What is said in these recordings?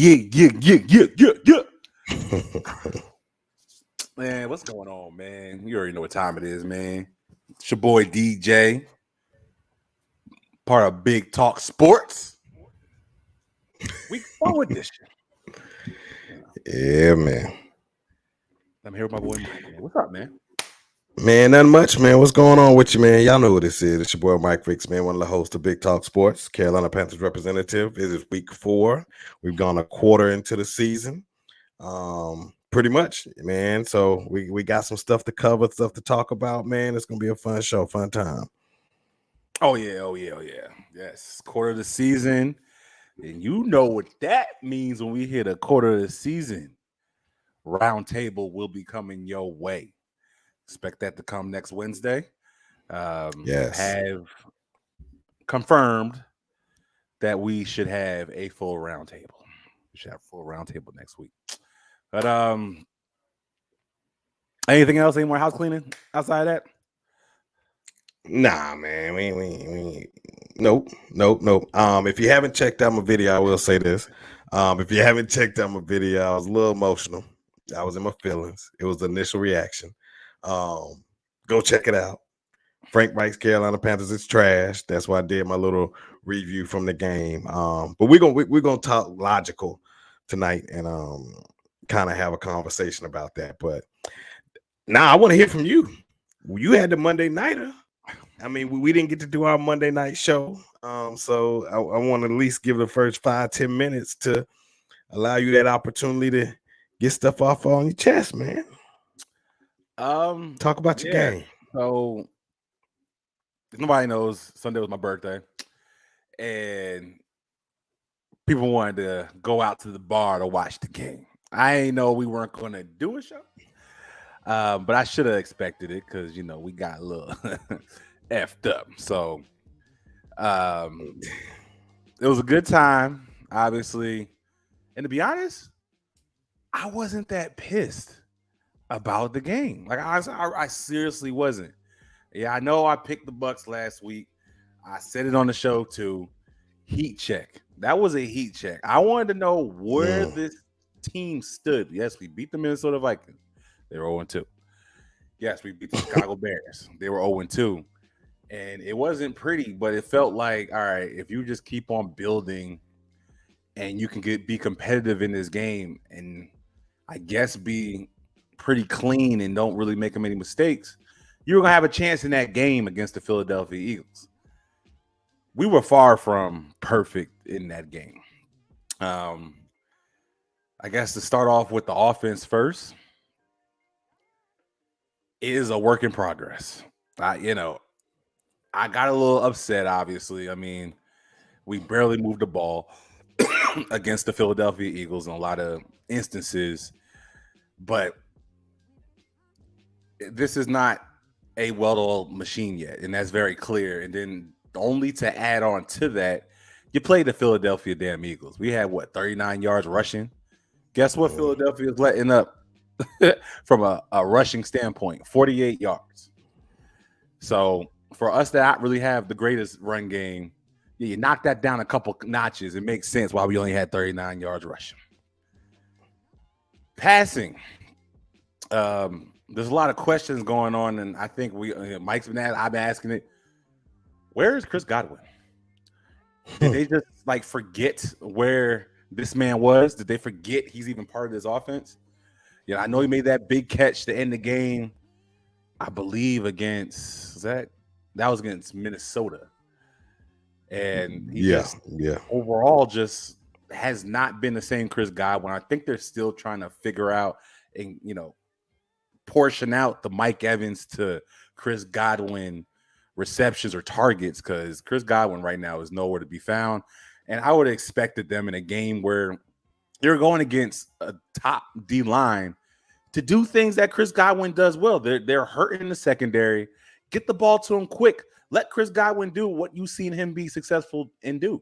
Yeah. Man, what's going on, man? You already know what time it is, man. It's your boy DJ, part of Big Talk Sports. We forward this shit. Yeah, man. I'm here with my boy Mike. Man. What's up, man? Man, nothing much, man. What's going on with you, man? Y'all know who this is. It's your boy Mike Ricks, man, one of the hosts of Big Talk Sports, Carolina Panthers representative. It is week 4. We've gone a quarter into the season. Pretty much, man. So we got some stuff to cover, stuff to talk about, man. It's gonna be a fun show, fun time. Oh yeah. Yes, quarter of the season. And you know what that means when we hit a quarter of the season. Round table will be coming your way. Expect that to come next Wednesday. Yes. Have confirmed that we should have a full round table. We should have a full round table next week. But anything else? Any more house cleaning outside of that? Nah, man. We nope. If you haven't checked out my video, I will say this. If you haven't checked out my video, I was a little emotional. I was in my feelings. It was the initial reaction. Go check it out. Frank Reich's Carolina Panthers is trash. That's why I did my little review from the game. But we're gonna talk logical tonight and kind of have a conversation about that. But now I want to hear from you. You had the Monday nighter. I mean, we didn't get to do our Monday night show. So I want to at least give the first 5-10 minutes to allow you that opportunity to get stuff off on your chest, man. Talk about your game. So if nobody knows, Sunday was my birthday, and people wanted to go out to the bar to watch the game. I ain't know we weren't going to do a show, but I should have expected it because we got a little effed up. So it was a good time, obviously, and to be honest, I wasn't that pissed about the game. Like I seriously wasn't. Yeah, I know I picked the Bucs last week. I said it on the show too. Heat check. That was a heat check. I wanted to know where this team stood. Yes, we beat the Minnesota Vikings. They were 0-2. Yes, we beat the Chicago Bears. They were 0-2. And it wasn't pretty, but it felt like, all right, if you just keep on building and you can be competitive in this game and I guess be pretty clean and don't really make many mistakes, you're going to have a chance in that game against the Philadelphia Eagles. We were far from perfect in that game. I guess to start off with the offense first, it is a work in progress. I got a little upset, obviously. I mean, we barely moved the ball against the Philadelphia Eagles in a lot of instances, but this is not a well-oiled machine yet, and that's very clear. And then only to add on to that, you played the Philadelphia damn Eagles. We had 39 yards rushing. Guess what Philadelphia is letting up from a rushing standpoint? 48 yards. So for us to not really have the greatest run game, you knock that down a couple notches. It makes sense why we only had 39 yards rushing. Passing. There's a lot of questions going on, and I think Mike's been I've been asking it. Where is Chris Godwin? Did they just forget where this man was? Did they forget he's even part of this offense? Yeah, I know he made that big catch to end the game. I believe against that was against Minnesota, and he overall just has not been the same Chris Godwin. I think they're still trying to figure out and portion out the Mike Evans to Chris Godwin receptions or targets, because Chris Godwin right now is nowhere to be found. And I would have expected them in a game where you're going against a top D line to do things that Chris Godwin does well. They're hurting in the secondary. Get the ball to him quick. Let Chris Godwin do what you've seen him be successful and do.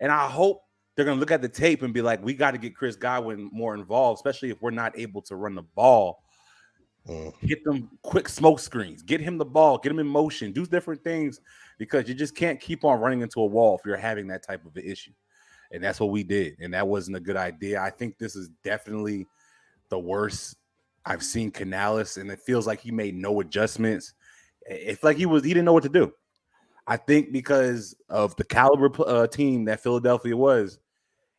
And I hope they're going to look at the tape and be like, we got to get Chris Godwin more involved, especially if we're not able to run the ball. Get them quick smoke screens. Get him the ball. Get him in motion. Do different things, because you just can't keep on running into a wall if you're having that type of an issue. And that's what we did. And that wasn't a good idea. I think this is definitely the worst I've seen Canales, and it feels like he made no adjustments. It's like he didn't know what to do. I think because of the caliber team that Philadelphia was,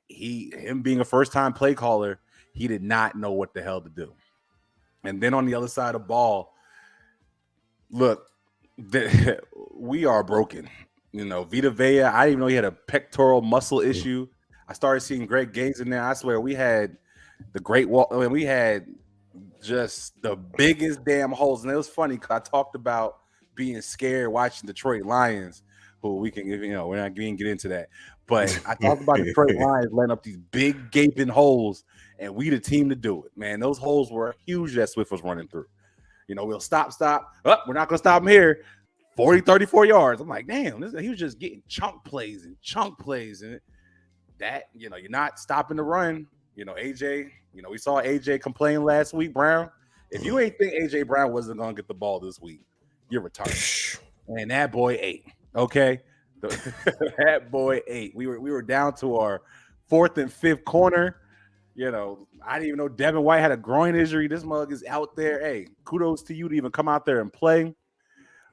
him being a first-time play caller, he did not know what the hell to do. And then on the other side of the ball, look, we are broken. Vita Vea, I didn't even know he had a pectoral muscle issue. I started seeing Greg Gaines in there. I swear we had the great wall. I mean, we had just the biggest damn holes. And it was funny because I talked about being scared watching Detroit Lions, who we can, we're not going to get into that. But I talked about Detroit Lions letting up these big gaping holes, and we the team to do it, man. Those holes were huge that Swift was running through. We'll stop. Oh, we're not going to stop him here. 40, 34 yards. I'm like, damn, he was just getting chunk plays. And that, you're not stopping the run. AJ, we saw AJ complain last week, Brown. If you ain't think AJ Brown wasn't going to get the ball this week, you're retarded. And that boy ate. Okay. That boy ate. We were down to our 4th and 5th corner. I didn't even know Devin White had a groin injury. This mug is out there. Hey, kudos to you to even come out there and play.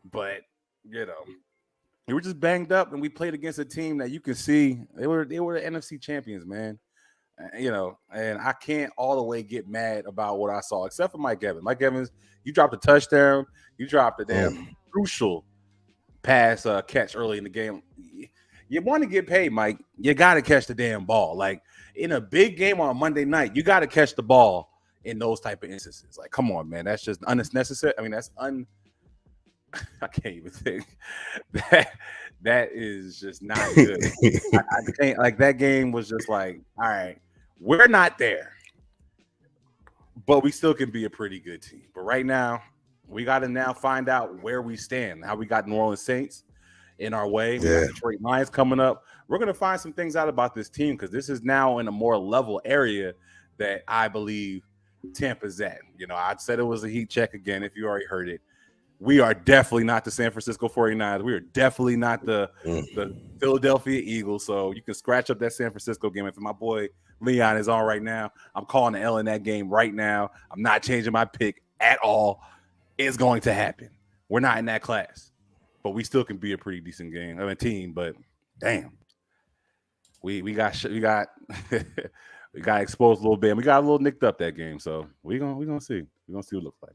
But, we were just banged up, and we played against a team that you can see they were the NFC champions, man. And I can't all the way get mad about what I saw, except for Mike Evans. Mike Evans, you dropped a touchdown. You dropped a damn crucial pass catch early in the game. You want to get paid, Mike. You got to catch the damn ball. Like, in a big game on a Monday night, you got to catch the ball in those type of instances. Like, come on, man. That's just unnecessary. I mean, I can't even think. That is just not good. I can't, like, that game was just like, all right, we're not there, but we still can be a pretty good team. But right now, we got to now find out where we stand. How we got New Orleans Saints in our way. We got Detroit Lions coming up. We're going to find some things out about this team because this is now in a more level area that I believe Tampa's at. I said it was a heat check again, if you already heard it. We are definitely not the San Francisco 49ers. We are definitely not the Philadelphia Eagles. So you can scratch up that San Francisco game. If my boy Leon is on right now, I'm calling the L in that game right now. I'm not changing my pick at all. It's going to happen. We're not in that class, but we still can be a pretty decent team. But damn, we got we got exposed a little bit. And we got a little nicked up that game. So we're gonna see. We're gonna see what it looks like.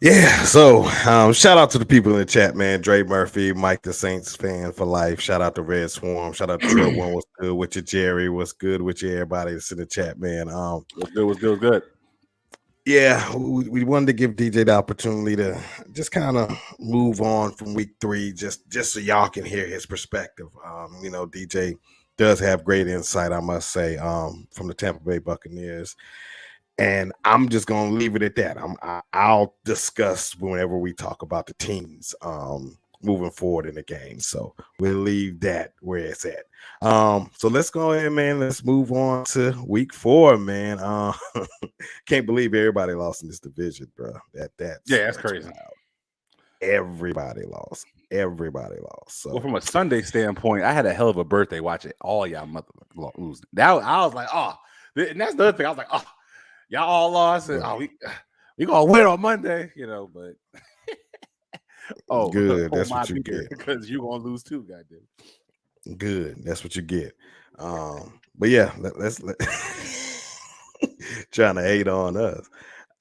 Yeah, so shout out to the people in the chat, man. Dre Murphy, Mike the Saints fan for life. Shout out to Red Swarm. Shout out to Trail One. What's good with you, Jerry? What's good with you, everybody that's in the chat, man? What's good. Yeah, we wanted to give DJ the opportunity to just kind of move on from week 3, just so y'all can hear his perspective. DJ does have great insight, I must say, from the Tampa Bay Buccaneers. And I'm just going to leave it at that. I'll discuss whenever we talk about the teams moving forward in the game. So we'll leave that where it's at. So let's go ahead, man. Let's move on to week 4, man. Can't believe everybody lost in this division, bro. That's crazy. Wild. Everybody lost. So, well, from a Sunday standpoint, I had a hell of a birthday watching all y'all motherfuckers losing. I was like, oh, and that's the other thing. I was like, oh. Y'all all lost, and we gonna win on Monday, but good. That's what you get because you gonna lose too, goddamn. Good. That's what you get. But yeah, let's trying to hate on us.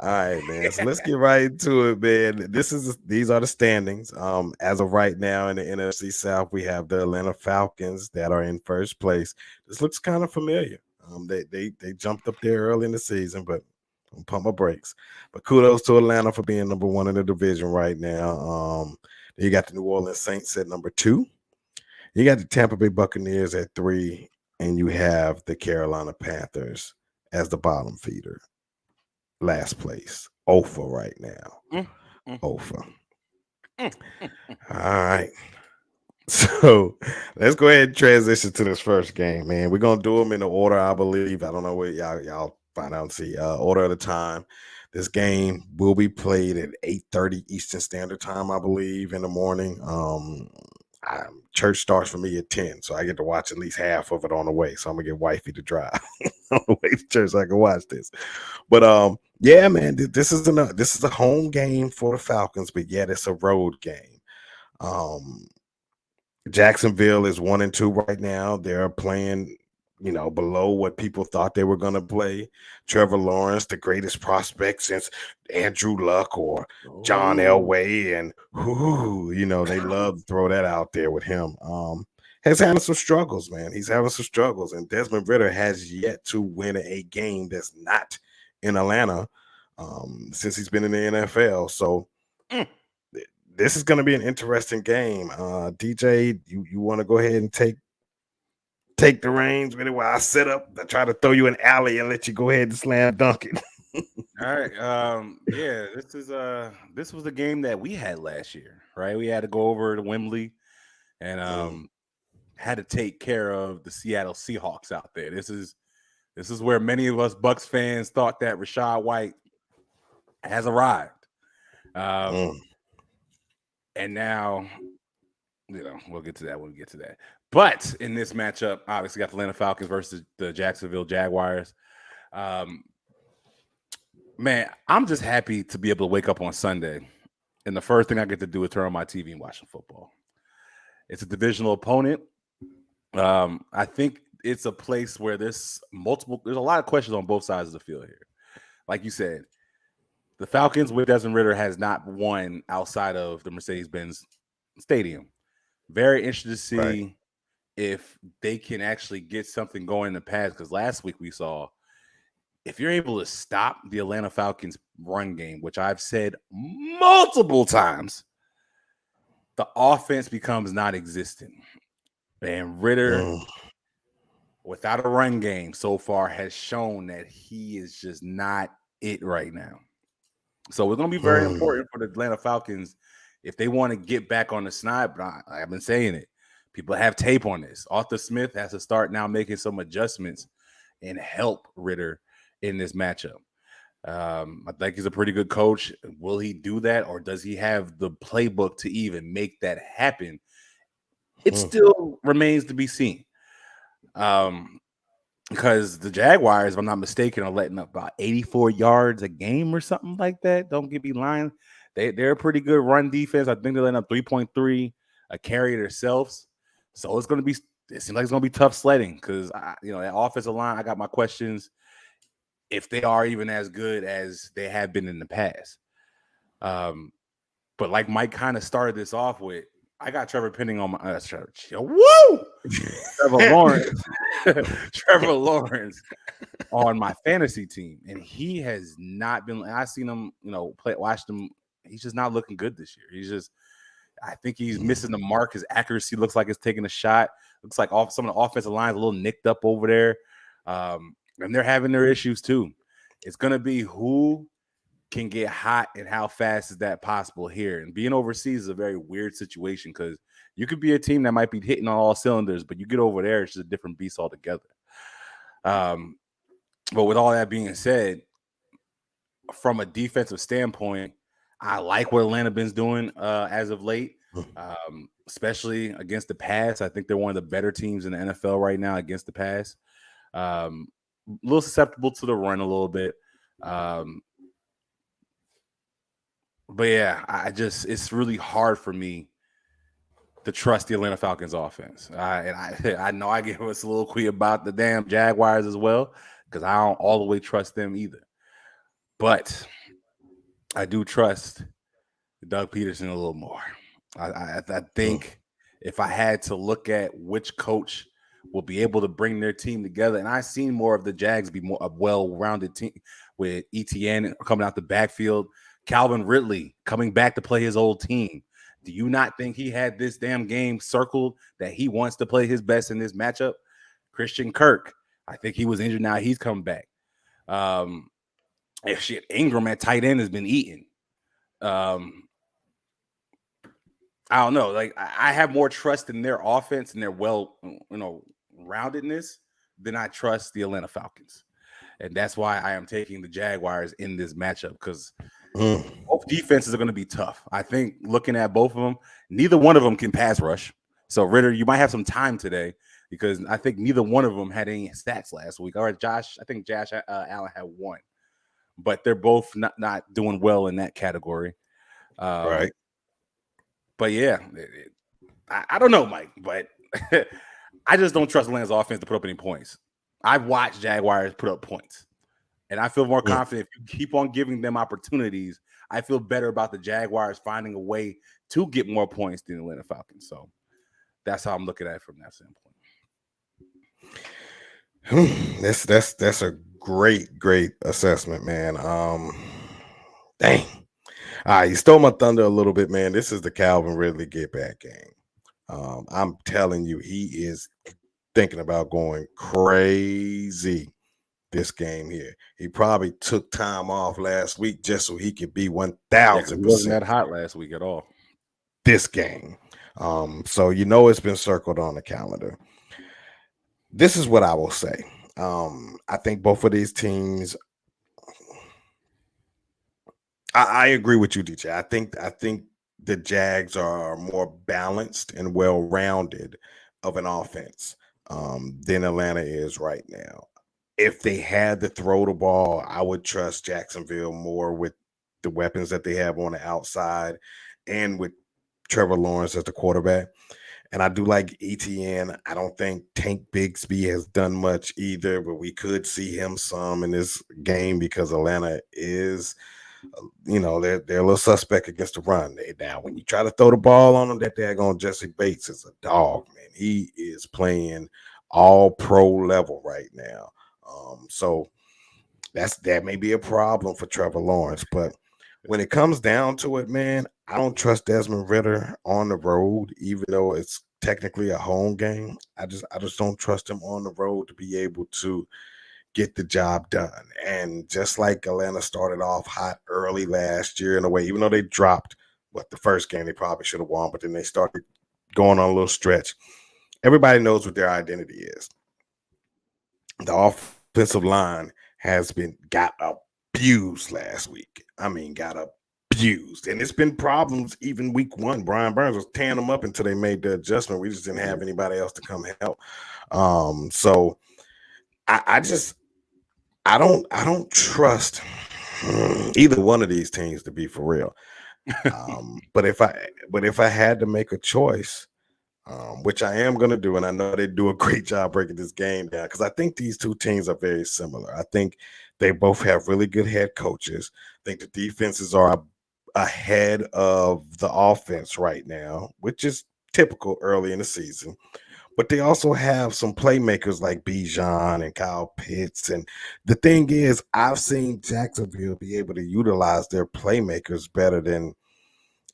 All right, man. So let's get right into it, man. These are the standings. As of right now in the NFC South, we have the Atlanta Falcons that are in first place. This looks kind of familiar. They jumped up there early in the season, but I'm pump my brakes. But kudos to Atlanta for being number 1 in the division right now. You got the New Orleans Saints at number 2. You got the Tampa Bay Buccaneers at 3, and you have the Carolina Panthers as the bottom feeder. Last place. OFA right now. OFA. All right. So let's go ahead and transition to this first game, man. We're gonna do them in the order, I believe. I don't know what y'all find out and see. Order of the time. This game will be played at 8:30 Eastern Standard Time, I believe, in the morning. church starts for me at 10, so I get to watch at least half of it on the way. So I'm gonna get wifey to drive on the way to church so I can watch this. But yeah, man, this is a home game for the Falcons, but yet it's a road game. Jacksonville is 1-2 right now. They're playing, below what people thought they were going to play. Trevor Lawrence, the greatest prospect since Andrew Luck or John Elway, and they love to throw that out there with him. Has had some struggles, man. He's having some struggles, and Desmond Ridder has yet to win a game that's not in Atlanta since he's been in the NFL. So. This is going to be an interesting game. DJ, you want to go ahead and take the reins really while I set up? I try to throw you an alley and let you go ahead and slam dunk it. All right. Yeah, this was the game that we had last year, right? We had to go over to Wembley and had to take care of the Seattle Seahawks out there. This is where many of us Bucs fans thought that Rachaad White has arrived. And now, we'll get to that when we get to that. But in this matchup, obviously got the Atlanta Falcons versus the Jacksonville Jaguars. Man, I'm just happy to be able to wake up on Sunday, and the first thing I get to do is turn on my TV and watch some football. It's a divisional opponent. I think it's a place where there's a lot of questions on both sides of the field here. Like you said, the Falcons with Desmond Ridder has not won outside of the Mercedes-Benz Stadium. Very interested to see if they can actually get something going in the past, because last week we saw if you're able to stop the Atlanta Falcons run game, which I've said multiple times, the offense becomes non-existent. And Ridder, without a run game so far, has shown that he is just not it right now. So it's going to be very important for the Atlanta Falcons if they want to get back on the snide. But I've been saying it. People have tape on this. Arthur Smith has to start now making some adjustments and help Ridder in this matchup. I think he's a pretty good coach. Will he do that, or does he have the playbook to even make that happen? It still remains to be seen. Because the Jaguars, if I'm not mistaken, are letting up about 84 yards a game or something like that. Don't get me lying. They're a pretty good run defense. I think they're letting up 3.3 a carry themselves. So it seems like it's going to be tough sledding because, that offensive line, I got my questions if they are even as good as they have been in the past. But like Mike kind of started this off with, I got Trevor Penning on my Trevor Lawrence. Trevor Lawrence on my fantasy team, and he has not been. I've seen him, watched him. He's just not looking good this year. I think he's missing the mark. His accuracy looks like it's taking a shot. Looks like some of the offensive lines a little nicked up over there, and they're having their issues too. It's gonna be who can get hot and how fast is that possible here. And being overseas is a very weird situation because you could be a team that might be hitting on all cylinders, but you get over there, it's just a different beast altogether. But with all that being said, from a defensive standpoint, I like what Atlanta been's doing as of late, especially against the pass. I think they're one of the better teams in the NFL right now against the pass. A little susceptible to the run a little bit. But yeah, it's really hard for me to trust the Atlanta Falcons offense. I know I gave us a little queer about the damn Jaguars as well, because I don't all the way trust them either. But I do trust Doug Peterson a little more. I think if I had to look at which coach will be able to bring their team together, and I've seen more of the Jags be more a well-rounded team with ETN coming out the backfield, Calvin Ridley coming back to play his old team. Do you not think he had this damn game circled that he wants to play his best in this matchup? Christian Kirk, I think he was injured. Now he's coming back. Ingram at tight end has been eaten. I don't know. Like, I have more trust in their offense and their roundedness than I trust the Atlanta Falcons. And that's why I am taking the Jaguars in this matchup, because both defenses are going to be tough. I think looking at both of them, neither one of them can pass rush. So Ridder, you might have some time today because I think neither one of them had any stats last week. All right, Josh, I think Josh Allen had one, but they're both not doing well in that category. Right. But yeah, I don't know, Mike, but I just don't trust Atlanta's offense to put up any points. I've watched Jaguars put up points, and I feel more confident if you keep on giving them opportunities. I feel better about the Jaguars finding a way to get more points than the Atlanta Falcons. So that's how I'm looking at it from that standpoint. That's a great assessment, man. Dang. All right, you stole my thunder a little bit, man. This is the Calvin Ridley get back game. I'm telling you, he is thinking about going crazy this game here. He probably took time off last week just so he could be 1,000%. He wasn't that hot last week at all. This game. So it's been circled on the calendar. This is what I will say. I think both of these teams. I agree with you, DJ. I think the Jags are more balanced and well-rounded of an offense than Atlanta is right now. If they had to throw the ball, I would trust Jacksonville more with the weapons that they have on the outside and with Trevor Lawrence as the quarterback. And I do like ETN. I don't think Tank Bigsby has done much either, but we could see him some in this game because Atlanta is, they're a little suspect against the run. Now, when you try to throw the ball on them, that daggone Jesse Bates is a dog, man. He is playing all pro level right now. So that may be a problem for Trevor Lawrence. But when it comes down to it, man, I don't trust Desmond Ridder on the road, even though it's technically a home game. I just don't trust him on the road to be able to get the job done. And just like Atlanta started off hot early last year in a way, even though they dropped the first game they probably should have won, but then they started going on a little stretch. Everybody knows what their identity is. The offensive line got abused last week. I mean, got abused. And it's been problems even week one. Brian Burns was tearing them up until they made the adjustment. We just didn't have anybody else to come help. So I don't trust either one of these teams to be for real. But if I had to make a choice, which I am going to do, and I know they do a great job breaking this game down because I think these two teams are very similar. I think they both have really good head coaches. I think the defenses are ahead of the offense right now, which is typical early in the season. But they also have some playmakers like Bijan and Kyle Pitts. And the thing is, I've seen Jacksonville be able to utilize their playmakers better than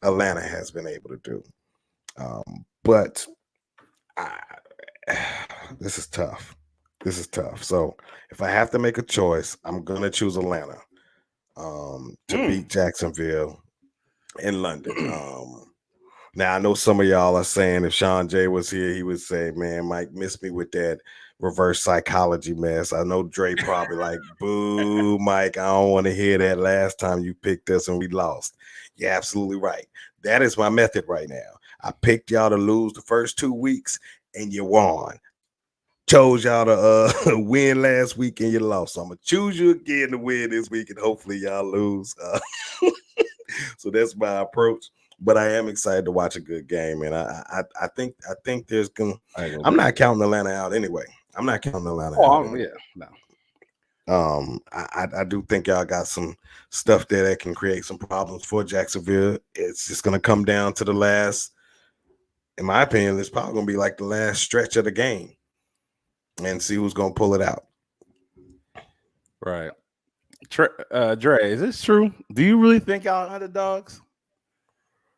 Atlanta has been able to do. But this is tough. So if I have to make a choice, I'm going to choose Atlanta to beat Jacksonville in London. Now, I know some of y'all are saying if Sean J was here, he would say, man, Mike missed me with that reverse psychology mess. I know Dre probably like, boo, Mike, I don't want to hear that last time you picked us and we lost. You're absolutely right. That is my method right now. I picked y'all to lose the first 2 weeks and you won. Chose y'all to win last week and you lost. So I'm going to choose you again to win this week and hopefully y'all lose. So that's my approach. But I am excited to watch a good game, and I think there's I'm not counting Atlanta out anyway. I'm not counting Atlanta out. Yeah, no. I do think y'all got some stuff there that can create some problems for Jacksonville. It's just gonna come down to the last. In my opinion, it's probably gonna be like the last stretch of the game, and see who's gonna pull it out. Right. Dre, is this true? Do you really think y'all underdogs?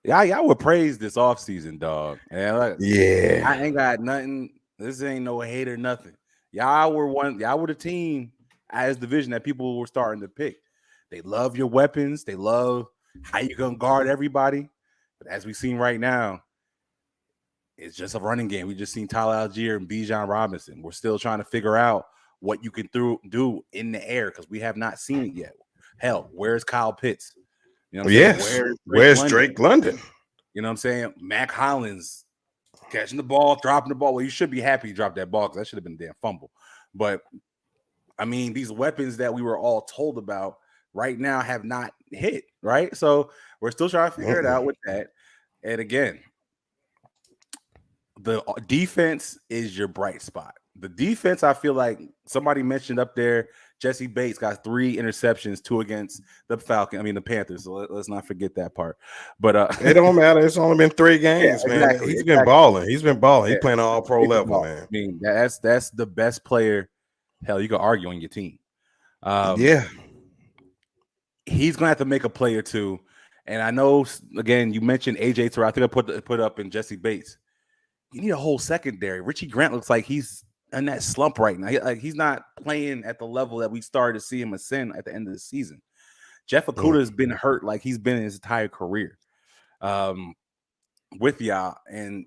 Y'all would praise this offseason, dog. Yeah. I ain't got nothing. This ain't no hate or nothing. Y'all were the team as division that people were starting to pick. They love your weapons. They love how you gonna guard everybody. But as we've seen right now, it's just a running game. We just seen Tyler Algier and Bijan Robinson. We're still trying to figure out what you can do in the air because we have not seen it yet. Hell, where's Kyle Pitts? You know what I'm saying? Where's Drake London? You know what I'm saying? Mac Hollins catching the ball, dropping the ball. Well, you should be happy you dropped that ball because that should have been a damn fumble. But I mean, these weapons that we were all told about right now have not hit, right? So we're still trying to figure it out with that. And again, the defense is your bright spot. The defense, I feel like somebody mentioned up there, Jesse Bates got 3 interceptions, 2 against the the Panthers. So let's not forget that part. But it don't matter. It's only been 3 games, yeah, man. exactly, He's been balling. He's been balling. Yeah. He's playing all pro level, man. I mean, that's the best player. Hell, you can argue on your team. Yeah. He's gonna have to make a play or two. And I know, again, you mentioned AJ Terrell. I think I put up in Jesse Bates. You need a whole secondary. Richie Grant looks like he's in that slump right now. He's not playing at the level that we started to see him ascend at the end of the season. Jeff Okudah has been hurt like he's been in his entire career with y'all. And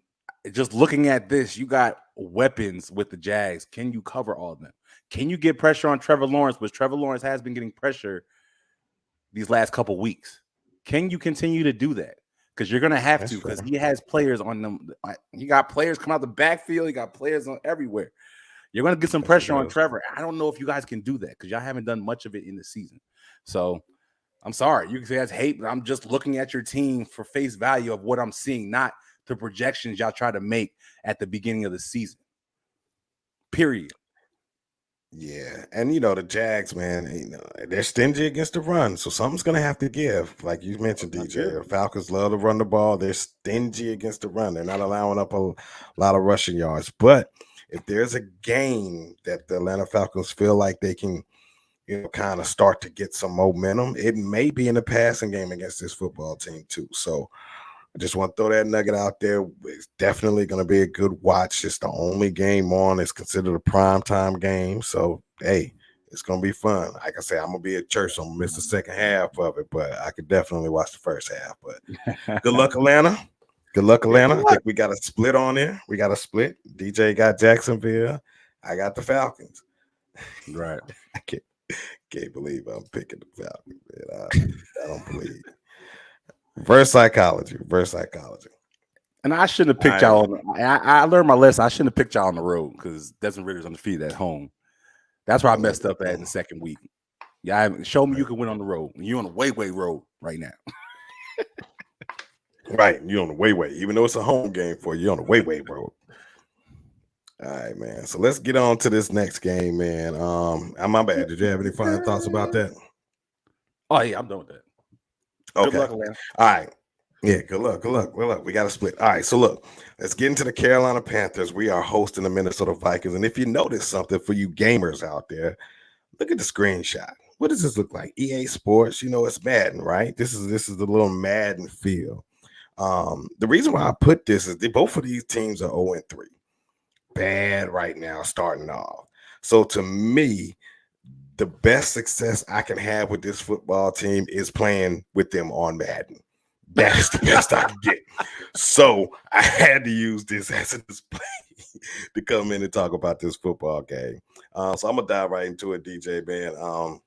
just looking at this, you got weapons with the Jags. Can you cover all of them? Can you get pressure on Trevor Lawrence? Which Trevor Lawrence has been getting pressure these last couple weeks. Can you continue to do that? Because you're going to have to, because he has players on them. He got players coming out the backfield. He got players on everywhere. You're going to get some pressure on Trevor. I don't know if you guys can do that because y'all haven't done much of it in the season. So I'm sorry. You can say that's hate, but I'm just looking at your team for face value of what I'm seeing, not the projections y'all try to make at the beginning of the season. Period. Yeah, and the Jags, man, they're stingy against the run, so something's gonna have to give. Like you mentioned, DJ, the Falcons love to run the ball. They're stingy against the run. They're not allowing up a lot of rushing yards. But if there's a game that the Atlanta Falcons feel like they can, kind of start to get some momentum, it may be in the passing game against this football team too. So I just want to throw that nugget out there. It's definitely going to be a good watch. It's the only game on. It's considered a primetime game. So, hey, it's going to be fun. Like I said, I'm going to be at church, so I'm going to miss the second half of it, but I could definitely watch the first half. But good luck, Atlanta. Good luck, Atlanta. I think we got a split on there. We got a split. DJ got Jacksonville. I got the Falcons. Right. I can't believe I'm picking the Falcons, man. I don't believe it. Reverse psychology. And I shouldn't have picked y'all. I learned my lesson. I shouldn't have picked y'all on the road because Desmond Ridder's undefeated at home. That's where I messed up at in the second week. Yeah, show me you can win on the road. You're on the way road right now. Right, you're on the way. Even though it's a home game for you, you're on the way road. All right, man. So let's get on to this next game, man. My bad. Did you have any final thoughts about that? Oh yeah, I'm done with that. Okay. Good luck, Atlanta. All right. Yeah, good luck. We got to split. All right, so look, let's get into the Carolina Panthers. We are hosting the Minnesota Vikings. And if you notice something for you gamers out there, look at the screenshot. What does this look like? EA Sports, it's Madden, right? This is the little Madden feel. The reason why I put this is both of these teams are 0-3. Bad right now, starting off. So to me, the best success I can have with this football team is playing with them on Madden. That is the best I can get. So I had to use this as a display to come in and talk about this football game. So I'm gonna dive right into it, DJ, man.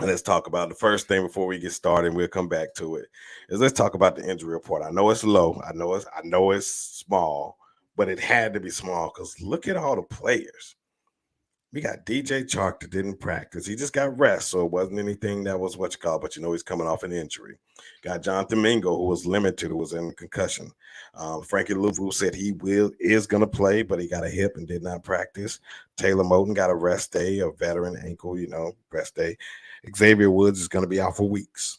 Let's talk about the first thing before we get started. We'll come back to it. Is let's talk about the injury report. I know it's low. I know it's small, but it had to be small because look at all the players. We got DJ Chark that didn't practice. He just got rest, so it wasn't anything that was but he's coming off an injury. Got Jonathan Mingo, who was limited, who was in concussion. Frankie Louvu said he is going to play, but he got a hip and did not practice. Taylor Moton got a rest day, a veteran ankle, rest day. Xavier Woods is going to be out for weeks.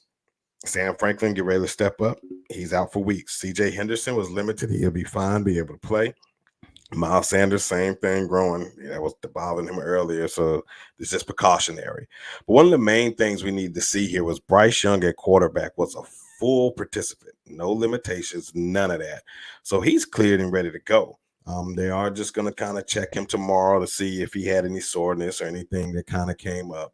Sam Franklin get ready to step up. He's out for weeks. CJ Henderson was limited. He'll be fine, be able to play. Miles Sanders, same thing, growing. That was bothering him earlier, so it's just precautionary. But one of the main things we need to see here was Bryce Young at quarterback was a full participant, no limitations, none of that. So he's cleared and ready to go. They are just going to kind of check him tomorrow to see if he had any soreness or anything that kind of came up.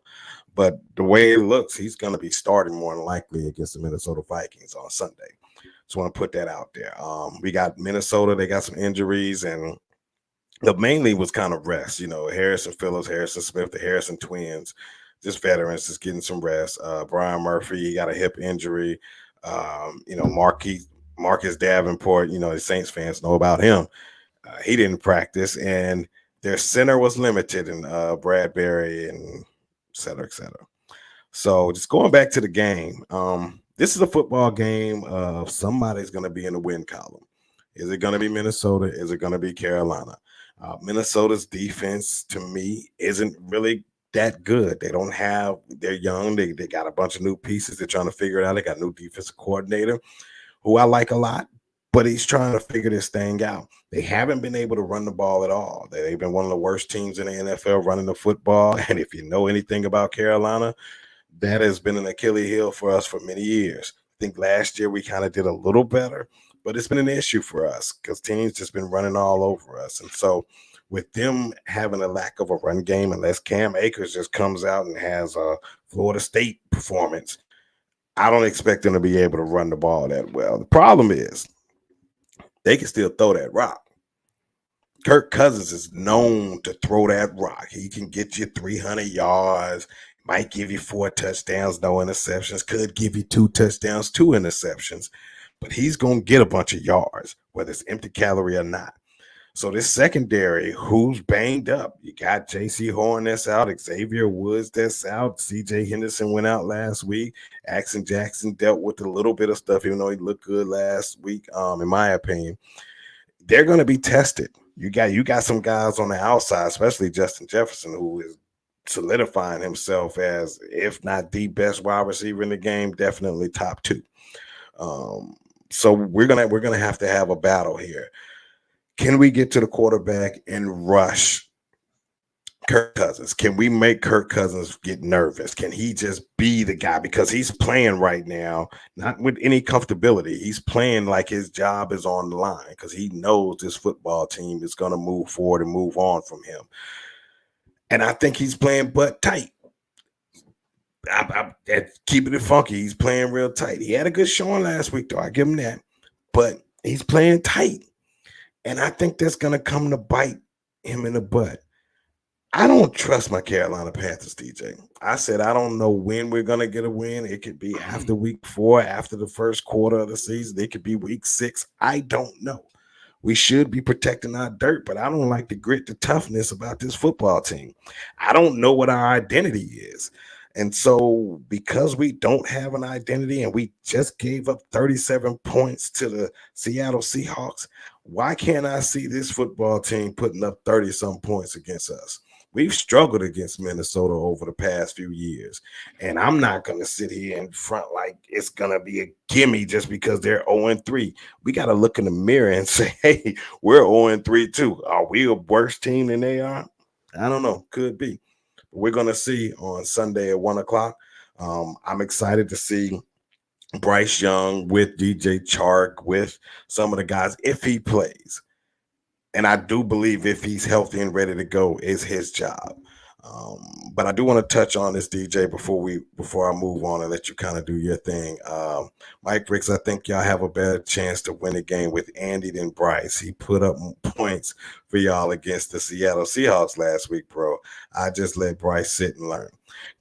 But the way it looks, he's going to be starting more than likely against the Minnesota Vikings on Sunday. Just want to put that out there. We got Minnesota. They got some injuries, and the mainly was kind of rest. Harrison Phillips, Harrison Smith, the Harrison twins, just veterans, just getting some rest. Brian Murphy, he got a hip injury. Marcus Davenport, the Saints fans know about him. He didn't practice, and their center was limited, and Bradbury and et cetera, et cetera. So just going back to the game, this is a football game. Somebody's going to be in the win column. Is it going to be Minnesota? Is it going to be Carolina? Minnesota's defense, to me, isn't really that good. They're young. They got a bunch of new pieces. They're trying to figure it out. They got a new defensive coordinator who I like a lot, but he's trying to figure this thing out. They haven't been able to run the ball at all. They've been one of the worst teams in the NFL running the football. And if you know anything about Carolina, that has been an Achilles heel for us for many years. I think last year we kind of did a little better, but it's been an issue for us because teams just been running all over us. And so with them having a lack of a run game, unless Cam Akers just comes out and has a Florida State performance, I don't expect them to be able to run the ball that well. The problem is they can still throw that rock. Kirk Cousins is known to throw that rock. He can get you 300 yards, might give you 4 touchdowns, no interceptions, could give you 2 touchdowns, 2 interceptions, but he's going to get a bunch of yards, whether it's empty calorie or not. So this secondary, who's banged up? You got J.C. Horn that's out, Xavier Woods that's out, C.J. Henderson went out last week, Axon Jackson dealt with a little bit of stuff, even though he looked good last week, in my opinion. They're going to be tested. You got some guys on the outside, especially Justin Jefferson, who is solidifying himself as, if not the best wide receiver in the game, definitely top 2. So we're gonna have to have a battle here. Can we get to the quarterback and rush Kirk Cousins? Can we make Kirk Cousins get nervous? Can he just be the guy? Because he's playing right now, not with any comfortability. He's playing like his job is on the line because he knows this football team is going to move forward and move on from him. And I think he's playing butt tight. I'm keeping it funky. He's playing real tight. He had a good showing last week, though. I give him that. But he's playing tight. And I think that's going to come to bite him in the butt. I don't trust my Carolina Panthers, DJ. I said I don't know when we're going to get a win. It could be after week 4, after the first quarter of the season. It could be week 6. I don't know. We should be protecting our dirt, but I don't like the grit, the toughness about this football team. I don't know what our identity is. And so because we don't have an identity and we just gave up 37 points to the Seattle Seahawks, why can't I see this football team putting up 30-some points against us? We've struggled against Minnesota over the past few years, and I'm not going to sit here in front like it's going to be a gimme just because they're 0-3. We got to look in the mirror and say, hey, we're 0-3 too. Are we a worse team than they are? I don't know. Could be. But we're going to see on Sunday at 1 o'clock. I'm excited to see Bryce Young with DJ Chark, with some of the guys, if he plays. And I do believe if he's healthy and ready to go, is his job. But I do want to touch on this, DJ, before I move on and let you kind of do your thing. Mike Ricks, I think y'all have a better chance to win a game with Andy than Bryce. He put up points for y'all against the Seattle Seahawks last week, bro. I just let Bryce sit and learn.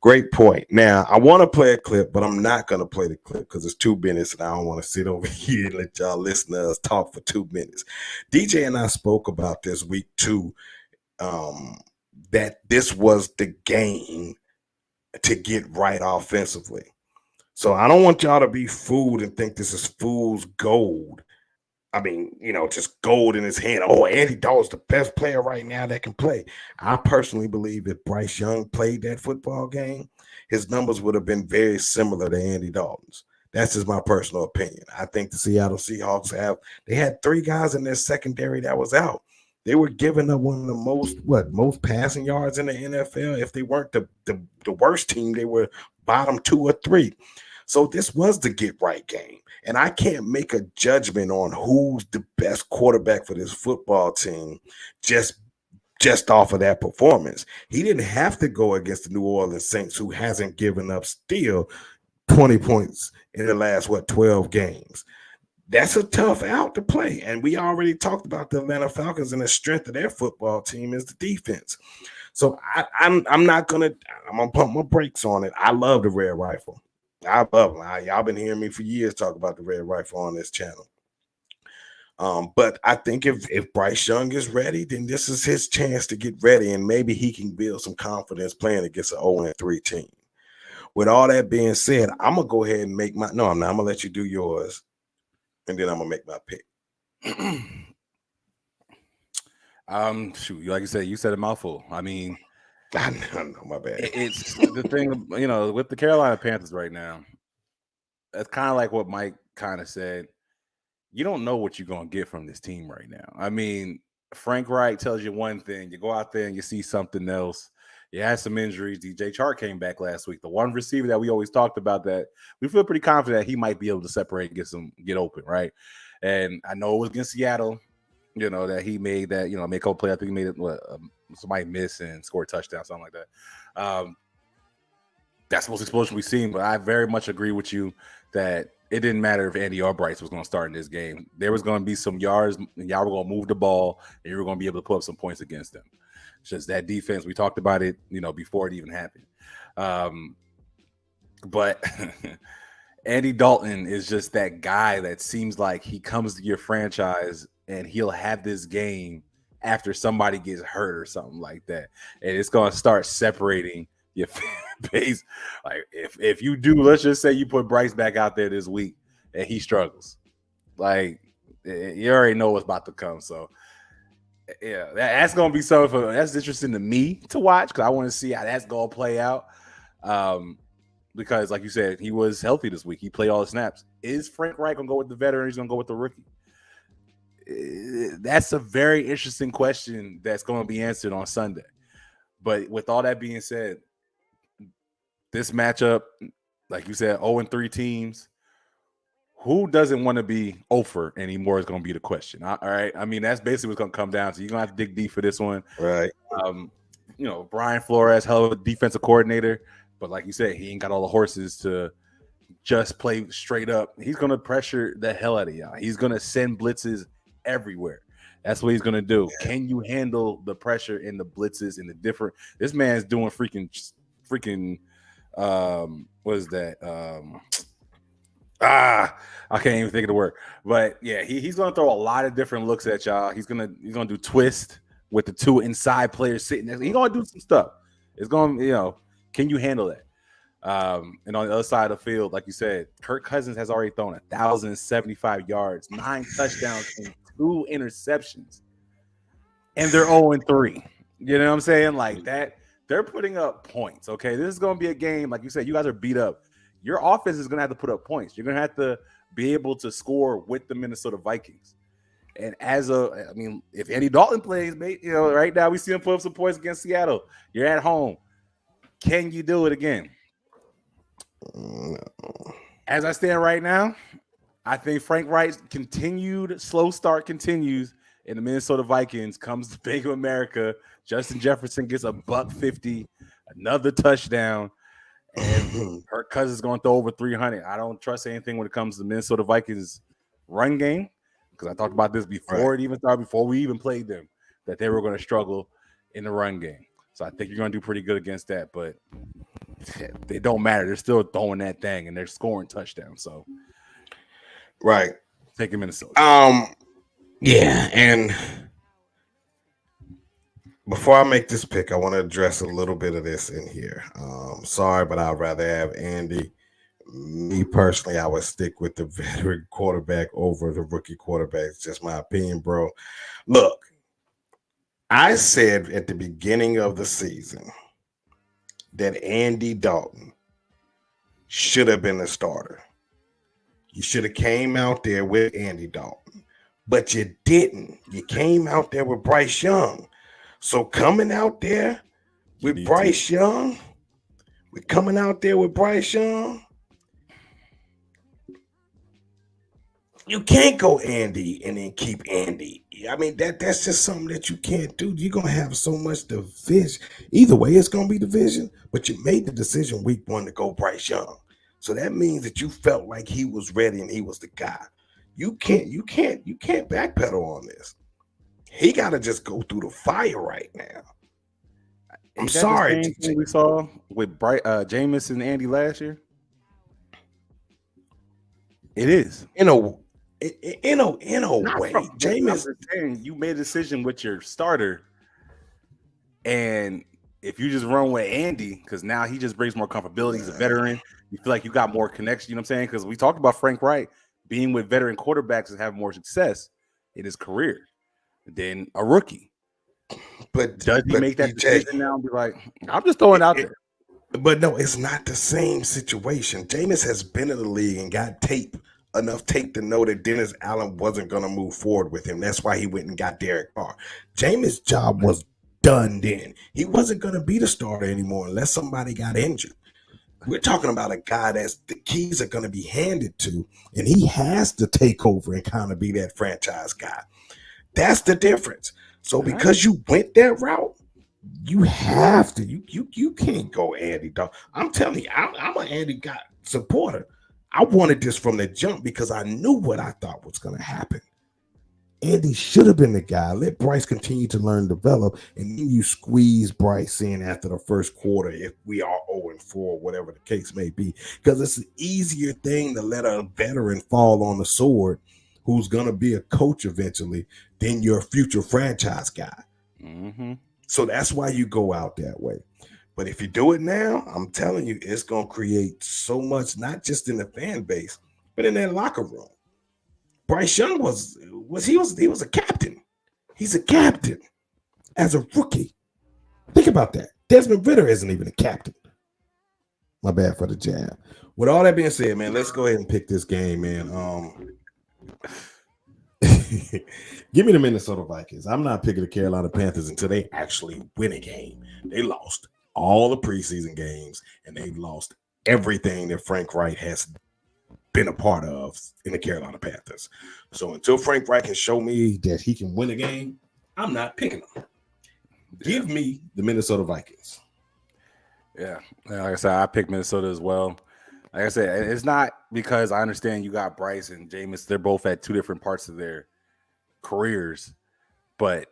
Great point. Now, I want to play a clip, but I'm not going to play the clip because it's 2 minutes, and I don't want to sit over here and let y'all listeners talk for 2 minutes. DJ and I spoke about this week 2, that this was the game to get right offensively. So I don't want y'all to be fooled and think this is fool's gold. I mean, just gold in his hand. Oh, Andy Dalton's the best player right now that can play. I personally believe if Bryce Young played that football game, his numbers would have been very similar to Andy Dalton's. That's just my personal opinion. I think the Seattle Seahawks they had 3 guys in their secondary that was out. They were giving up one of the most passing yards in the NFL. If they weren't the worst team, they were bottom 2 or 3. So this was the get right game. And I can't make a judgment on who's the best quarterback for this football team just off of that performance. He didn't have to go against the New Orleans Saints, who hasn't given up still 20 points in the last, 12 games. That's a tough out to play. And we already talked about the Atlanta Falcons, and the strength of their football team is the defense. So I'm gonna pump my brakes on it. I love the red rifle. I love it. Y'all been hearing me for years talk about the red rifle on this channel. But I think if Bryce Young is ready, then this is his chance to get ready, and maybe he can build some confidence playing against an 0-3 team. With all that being said, I'm gonna go ahead and make my no, I'm not. I'm gonna let you do yours, and then I'm gonna make my pick. Shoot, like you said, you said a mouthful. I mean, I know, my bad. It's the thing, with the Carolina Panthers right now. It's kind of like what Mike kind of said. You don't know what you're going to get from this team right now. I mean, Frank Wright tells you one thing. You go out there and you see something else. You had some injuries. DJ Chark came back last week. The one receiver that we always talked about that we feel pretty confident he might be able to separate and get open, right? And I know it was against Seattle, that he made that, make a couple play. I think he made it, somebody miss and score a touchdown, something like that. That's the most explosion we've seen, but I very much agree with you that it didn't matter if Andy or Bryce was going to start in this game. There was going to be some yards, and y'all were going to move the ball, and you were going to be able to put up some points against them. It's just that defense. We talked about it, before it even happened. But Andy Dalton is just that guy that seems like he comes to your franchise and he'll have this game after somebody gets hurt or something like that. And it's going to start separating your fan base. Like if you do, let's just say you put Bryce back out there this week and he struggles. Like you already know what's about to come. So yeah, that's going to be something that's interesting to me to watch because I want to see how that's going to play out. Because like you said, he was healthy this week. He played all the snaps. Is Frank Wright going to go with the veteran or he's going to go with the rookie? That's a very interesting question that's going to be answered on Sunday. But with all that being said, this matchup, like you said, 0-3 teams, who doesn't want to be over anymore is going to be the question. All right. I mean, that's basically what's going to come down to. You're going to have to dig deep for this one. Right. Brian Flores, hell of a defensive coordinator. But like you said, he ain't got all the horses to just play straight up. He's going to pressure the hell out of y'all. He's going to send blitzes everywhere. That's what he's going to do. Yeah. Can you handle the pressure and the blitzes and the different – this man's doing freaking what is that? I can't even think of the word. But, yeah, he's going to throw a lot of different looks at y'all. He's gonna do twist with the two inside players sitting there. He's going to do some stuff. It's going to, can you handle that? And on the other side of the field, like you said, Kirk Cousins has already thrown 1,075 yards, 9 touchdowns, and 2 interceptions. And they're 0-3. You know what I'm saying? Like that, they're putting up points. Okay. This is going to be a game. Like you said, you guys are beat up. Your offense is going to have to put up points. You're going to have to be able to score with the Minnesota Vikings. And if Andy Dalton plays, mate, right now we see him put up some points against Seattle. You're at home. Can you do it again? No. As I stand right now, I think Frank Wright's continued slow start continues, and the Minnesota Vikings comes to Bank of America. Justin Jefferson gets $150, another touchdown, and Kirk Cousins is going to throw over 300. I don't trust anything when it comes to the Minnesota Vikings run game because I talked about this before it even started, before we even played them, that they were going to struggle in the run game. So I think you're going to do pretty good against that, but they don't matter. They're still throwing that thing, and they're scoring touchdowns. So, right. Taking Minnesota. Yeah, and before I make this pick, I want to address a little bit of this in here. Sorry, but I'd rather have Andy. Me personally, I would stick with the veteran quarterback over the rookie quarterback. It's just my opinion, bro. Look, I said at the beginning of the season that Andy Dalton should have been a starter. You should have came out there with Andy Dalton, but you didn't. You came out there with Bryce Young. So coming out there with Bryce Young, we're coming out there with Bryce Young. You can't go Andy and then keep Andy. I mean, that's just something that you can't do. You're going to have so much division. Either way, it's going to be division, but you made the decision week 1 to go Bryce Young. So that means that you felt like he was ready and he was the guy. You can't backpedal on this. He got to just go through the fire right now. I'm sorry. The same thing we saw with Jameis and Andy last year. It is. In a Not way, from. I'm Jameis. just saying, you made a decision with your starter, and if you just run with Andy, because now he just brings more comfortability. He's a veteran. You feel like you got more connection. You know what I'm saying? Because we talked about Frank Wright being with veteran quarterbacks and having more success in his career than a rookie. But does he make that DJ, decision now and be like, I'm just throwing it out there? But no, it's not the same situation. Jameis has been in the league and got enough tape to know that Dennis Allen wasn't going to move forward with him. That's why he went and got Derek Carr. Jameis' job was done then. He wasn't going to be the starter anymore unless somebody got injured. We're talking about a guy that's the keys are going to be handed to, and he has to take over and kind of be that franchise guy. That's the difference. So because you went that route, you have to. You can't go Andy, dog. I'm telling you, I'm an Andy guy supporter. I wanted this from the jump because I knew what I thought was going to happen. Andy should have been the guy. Let Bryce continue to learn, develop, and then you squeeze Bryce in after the first quarter if we are 0-4, whatever the case may be. Because it's an easier thing to let a veteran fall on the sword who's going to be a coach eventually than your future franchise guy. Mm-hmm. So that's why you go out that way. But if you do it now, I'm telling you, it's going to create so much, not just in the fan base, but in that locker room. Bryce Young was a captain. He's a captain as a rookie. Think about that. Desmond Ridder isn't even a captain. My bad for the jab. With all that being said, man, let's go ahead and pick this game, man. Give me the Minnesota Vikings. I'm not picking the Carolina Panthers until they actually win a game. They lost all the preseason games, and they lost everything that Frank Wright has been a part of in the Carolina Panthers. So until Frank Wright can show me that he can win a game, I'm not picking them. Give me the Minnesota Vikings. Yeah, like I said, I picked Minnesota as well. Like I said, it's not because I understand you got Bryce and Jameis. They're both at two different parts of their careers, but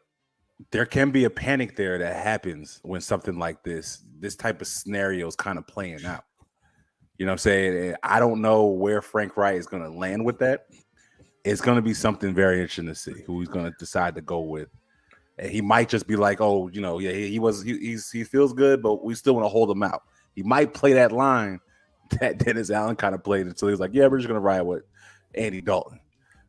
there can be a panic there that happens when something like this type of scenario is kind of playing out. You know what I'm saying? I don't know where Frank Wright is going to land with that. It's going to be something very interesting to see who he's going to decide to go with. And he might just be like, oh, you know, yeah, he feels good, but we still want to hold him out. He might play that line that Dennis Allen kind of played until he's like, yeah, we're just going to ride with Andy Dalton.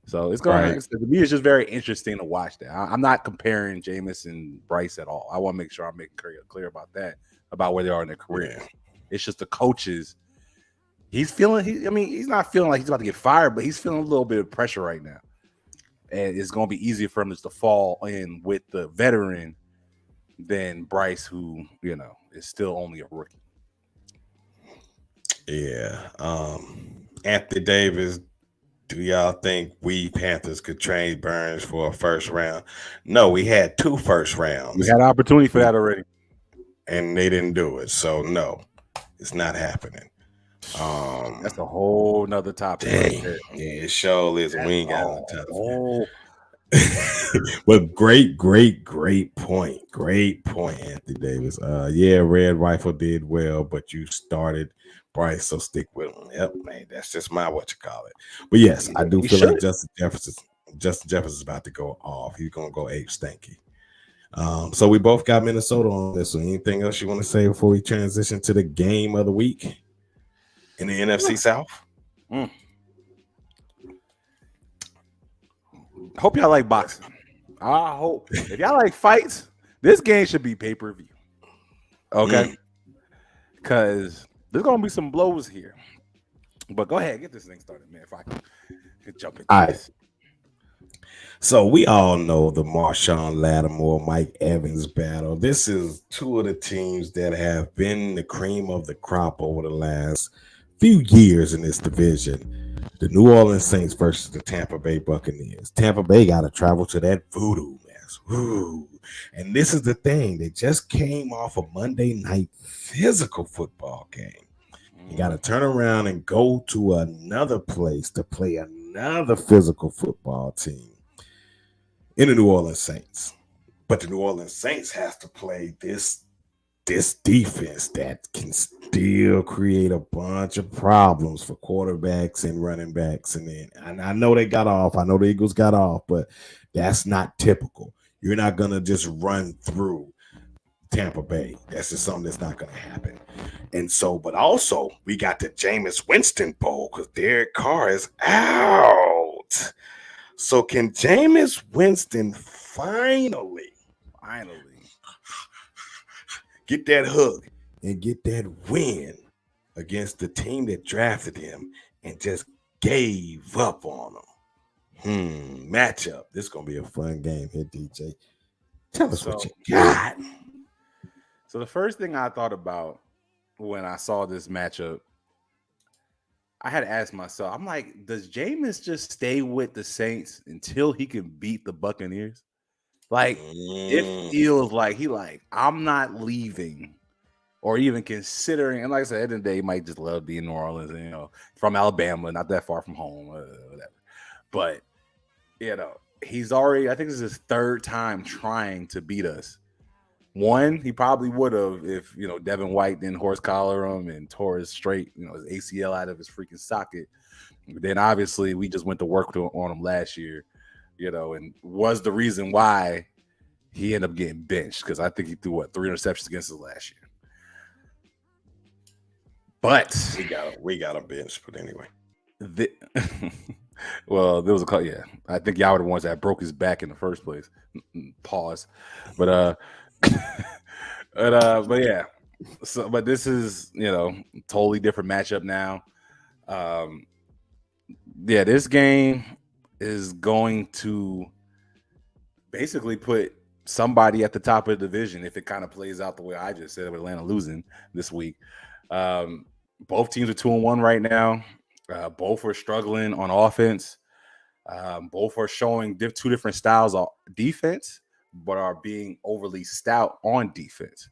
So it's going to be just very interesting to watch that. I'm not comparing Jameis and Bryce at all. I want to make sure I'm making clear about that, about where they are in their career. Yeah. It's just the coaches. He's not feeling like he's about to get fired, but he's feeling a little bit of pressure right now. And it's going to be easier for him just to fall in with the veteran than Bryce, who, you know, is still only a rookie. Yeah. Anthony Davis, do y'all think we Panthers could trade Burns for a first round? No, we had 2 first rounds. We had an opportunity for that already. And they didn't do it. So, no, it's not happening. That's a whole nother topic. Dang. Right, yeah, it sure is. We ain't got no time. Oh. But great point. Great point, Anthony Davis. Yeah, Red Rifle did well, but you started Bryce, so stick with him. Yep, man. That's just my what you call it. But yes, I do feel like Justin Jefferson's about to go off. He's gonna go ape stanky. So we both got Minnesota on this. So anything else you want to say before we transition to the game of the week in the NFC South? Hope y'all like boxing. I hope if y'all like fights, this game should be pay-per-view. Okay, because there's gonna be some blows here. But go ahead, get this thing started, man. If I can jump into this. So we all know the Marshawn Lattimore, Mike Evans battle. This is 2 of the teams that have been the cream of the crop over the last few years in this division. The New Orleans Saints versus the Tampa Bay Buccaneers. Tampa Bay got to travel to that voodoo mess. Woo. And this is the thing. They just came off a Monday night physical football game. You got to turn around and go to another place to play another physical football team in the New Orleans Saints. But the New Orleans Saints has to play this this defense that can still create a bunch of problems for quarterbacks and running backs. And I know they got off. I know the Eagles got off, but that's not typical. You're not going to just run through Tampa Bay. That's just something that's not going to happen. And so, but also we got the Jameis Winston Bowl because Derek Carr is out. So can Jameis Winston finally get that hook and get that win against the team that drafted him and just gave up on him? Matchup. This is going to be a fun game here, DJ. Tell us what you got. So the first thing I thought about when I saw this matchup, I had to ask myself, I'm like, does Jameis just stay with the Saints until he can beat the Buccaneers? Like, it feels like I'm not leaving or even considering. And like I said, at the end of the day, he might just love being in New Orleans, from Alabama, not that far from home, whatever. But, he's already, I think this is his third time trying to beat us. One, he probably would have if, Devin White didn't horse collar him and tore his straight, his ACL out of his freaking socket. Then obviously we just went to work on him last year, and was the reason why he ended up getting benched because I think he threw 3 interceptions against us last year. But we got a bench, but anyway. Well, there was a call. Yeah, I think y'all were the ones that broke his back in the first place. Pause. But but yeah. So, but this is totally different matchup now. This game is going to basically put somebody at the top of the division if it kind of plays out the way I just said with Atlanta losing this week. Both teams are 2-1 right now. Both are struggling on offense. Both are showing 2 different styles of defense, but are being overly stout on defense.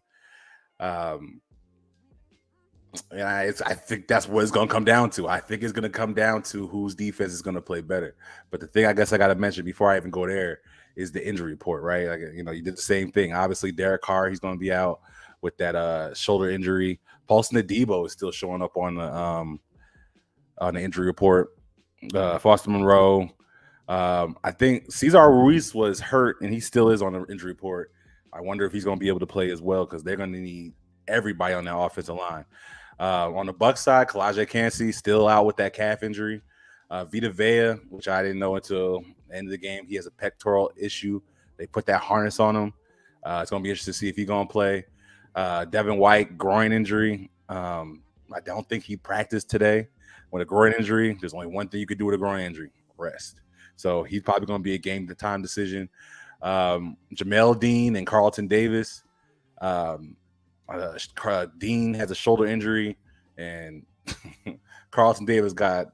And I think that's what it's going to come down to. I think it's going to come down to whose defense is going to play better. But the thing I guess I got to mention before I even go there is the injury report, right? Like, you did the same thing. Obviously, Derek Carr, he's going to be out with that shoulder injury. Paulson Adebo is still showing up on the injury report. Foster Monroe. I think Cesar Ruiz was hurt, and he still is on the injury report. I wonder if he's going to be able to play as well because they're going to need everybody on that offensive line. On the Bucs side, Kalaje Cansey still out with that calf injury. Vita Vea, which I didn't know until the end of the game, he has a pectoral issue. They put that harness on him. It's going to be interesting to see if he's going to play. Devin White, groin injury. I don't think he practiced today. With a groin injury, there's only one thing you could do with a groin injury: rest. So he's probably going to be a game-to-time decision. Jamel Dean and Carlton Davis. Dean has a shoulder injury, and Carlton Davis got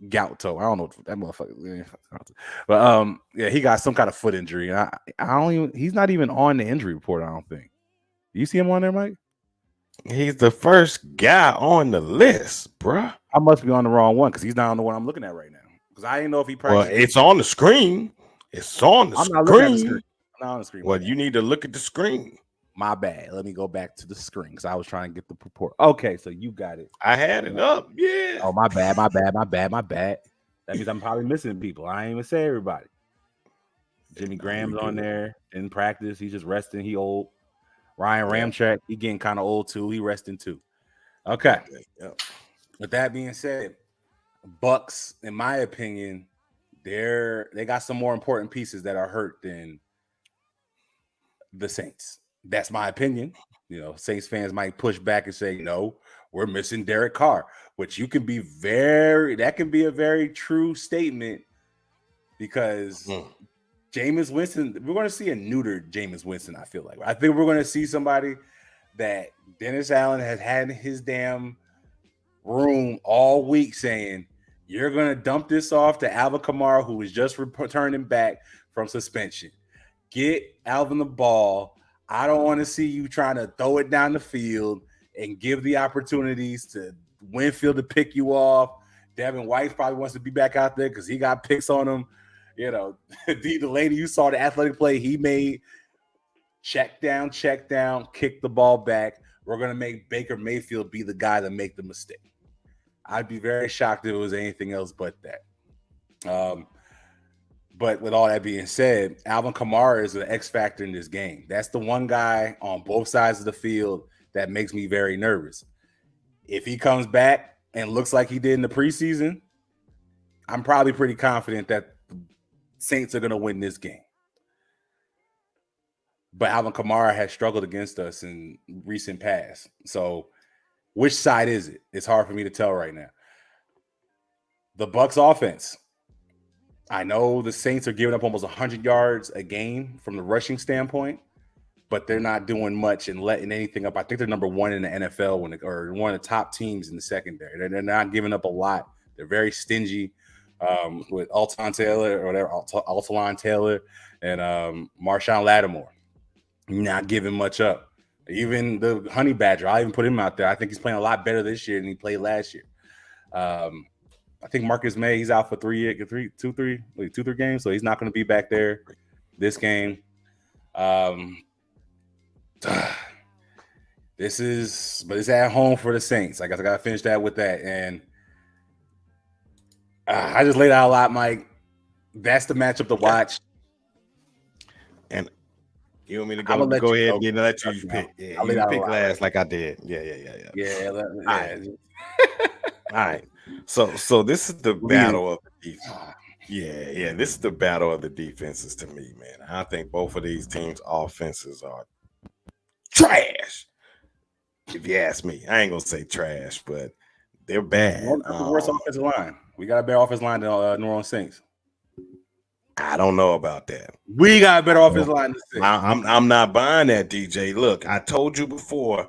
gout toe. I don't know what that motherfucker. But he got some kind of foot injury. I don't even. He's not even on the injury report. I don't think. Do you see him on there, Mike? He's the first guy on the list, bruh. I must be on the wrong one because he's not on the one I'm looking at right now. Because I didn't know if he practiced. Well, it's on the screen. It's on the screen. I'm not on the screen. Well, you need to look at the screen. My bad. Let me go back to the screen because I was trying to get the report. Okay, so you got it. I had it up. Yeah. Oh, my bad. That means I'm probably missing people. I ain't even say everybody. Jimmy Graham's on there. Didn't practice. He's just resting. He old. Ryan Ramczyk, he getting kind of old too. He resting too. Okay. Yep. With that being said, Bucs, in my opinion, they got some more important pieces that are hurt than the Saints. That's my opinion. Saints fans might push back and say, no, we're missing Derek Carr, which that can be a very true statement because Jameis Winston, we're going to see a neutered Jameis Winston, I feel like. I think we're going to see somebody that Dennis Allen has had in his damn room all week saying, you're going to dump this off to Alvin Kamara, who is just returning back from suspension. Get Alvin the ball. I don't want to see you trying to throw it down the field and give the opportunities to Winfield to pick you off. Devin White probably wants to be back out there because he got picks on him. The lady you saw, the athletic play he made, check down, kick the ball back. we're going to make Baker Mayfield be the guy to make the mistake. I'd be very shocked if it was anything else but that. But with all that being said, Alvin Kamara is an X factor in this game. That's the one guy on both sides of the field that makes me very nervous. If he comes back and looks like he did in the preseason, I'm probably pretty confident that the Saints are going to win this game. But Alvin Kamara has struggled against us in recent past. So which side is it? It's hard for me to tell right now. The Bucs offense. I know the Saints are giving up almost 100 yards a game from the rushing standpoint, but they're not doing much and letting anything up. I think they're number one in the NFL or one of the top teams in the secondary. They're not giving up a lot. They're very stingy with Alton Taylor or whatever, Alton Taylor and Marshawn Lattimore. Not giving much up. Even the Honey Badger, I'll even put him out there. I think he's playing a lot better this year than he played last year. I think Marcus May, he's out for 3 games, so he's not going to be back there this game. But it's at home for the Saints. I guess I got to finish that with that. And I just laid out a lot, Mike. That's the matchup to watch. And you want me to go ahead and let you pick? Yeah, you pick last like I did. Yeah. All right. All right. So this is the battle of the defense. Yeah. This is the battle of the defenses to me, man. I think both of these teams' offenses are trash. If you ask me, I ain't gonna say trash, but they're bad. The worst offensive line. We got a better offensive line than New Orleans Saints. I don't know about that. We got a better offensive line than Saints. I'm not buying that, DJ. Look, I told you before,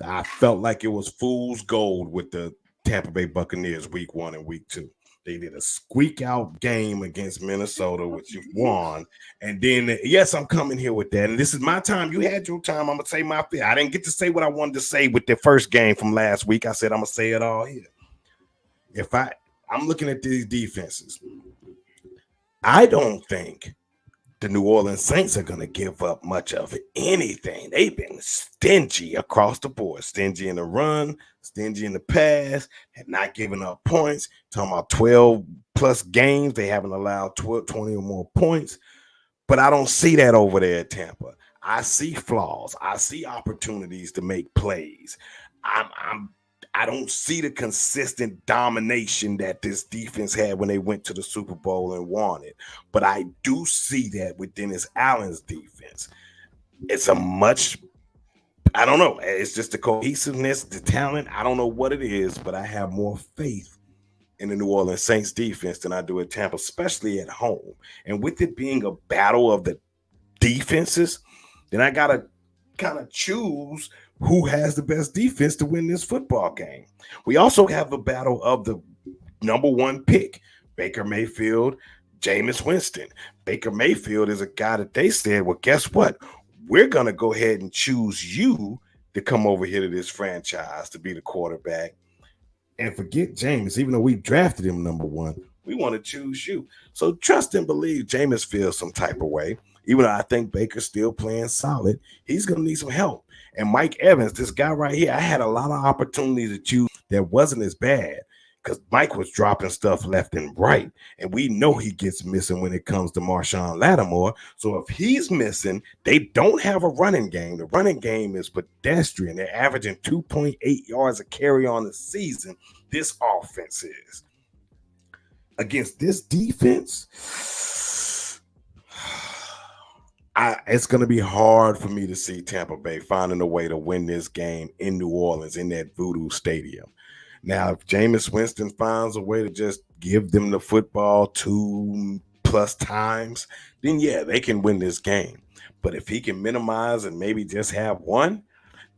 I felt like it was fool's gold with the Tampa Bay Buccaneers week 1 and week 2. They did a squeak out game against Minnesota, which you won. And then, yes, I'm coming here with that. And this is my time. You had your time. I'm going to say my feel. I didn't get to say what I wanted to say with the first game from last week. I said I'm going to say it all here. I'm looking at these defenses. I don't think the New Orleans Saints are going to give up much of anything. They've been stingy across the board. Stingy in the run, stingy in the pass, have not given up points. Talking about 12-plus games, they haven't allowed 20 or more points. But I don't see that over there at Tampa. I see flaws. I see opportunities to make plays. I don't see the consistent domination that this defense had when they went to the Super Bowl and won it. But I do see that with Dennis Allen's defense. It's I don't know. It's just the cohesiveness, the talent. I don't know what it is, but I have more faith in the New Orleans Saints defense than I do at Tampa, especially at home. And with it being a battle of the defenses, then I got to kind of choose who has the best defense to win this football game. We also have a battle of the number 1 pick, Baker Mayfield, Jameis Winston. Baker Mayfield is a guy that they said, well, guess what? We're going to go ahead and choose you to come over here to this franchise to be the quarterback. And forget Jameis, even though we drafted him number 1, we want to choose you. So trust and believe Jameis feels some type of way. Even though I think Baker's still playing solid, he's going to need some help. And Mike Evans, this guy right here, I had a lot of opportunities to choose that wasn't as bad because Mike was dropping stuff left and right. And we know he gets missing when it comes to Marshawn Lattimore. So if he's missing, they don't have a running game. The running game is pedestrian. They're averaging 2.8 yards a carry on the season. This offense is. Against this defense, it's going to be hard for me to see Tampa Bay finding a way to win this game in New Orleans in that Voodoo Stadium. Now, if Jameis Winston finds a way to just give them the football 2+ times, then yeah, they can win this game. But if he can minimize and maybe just have one,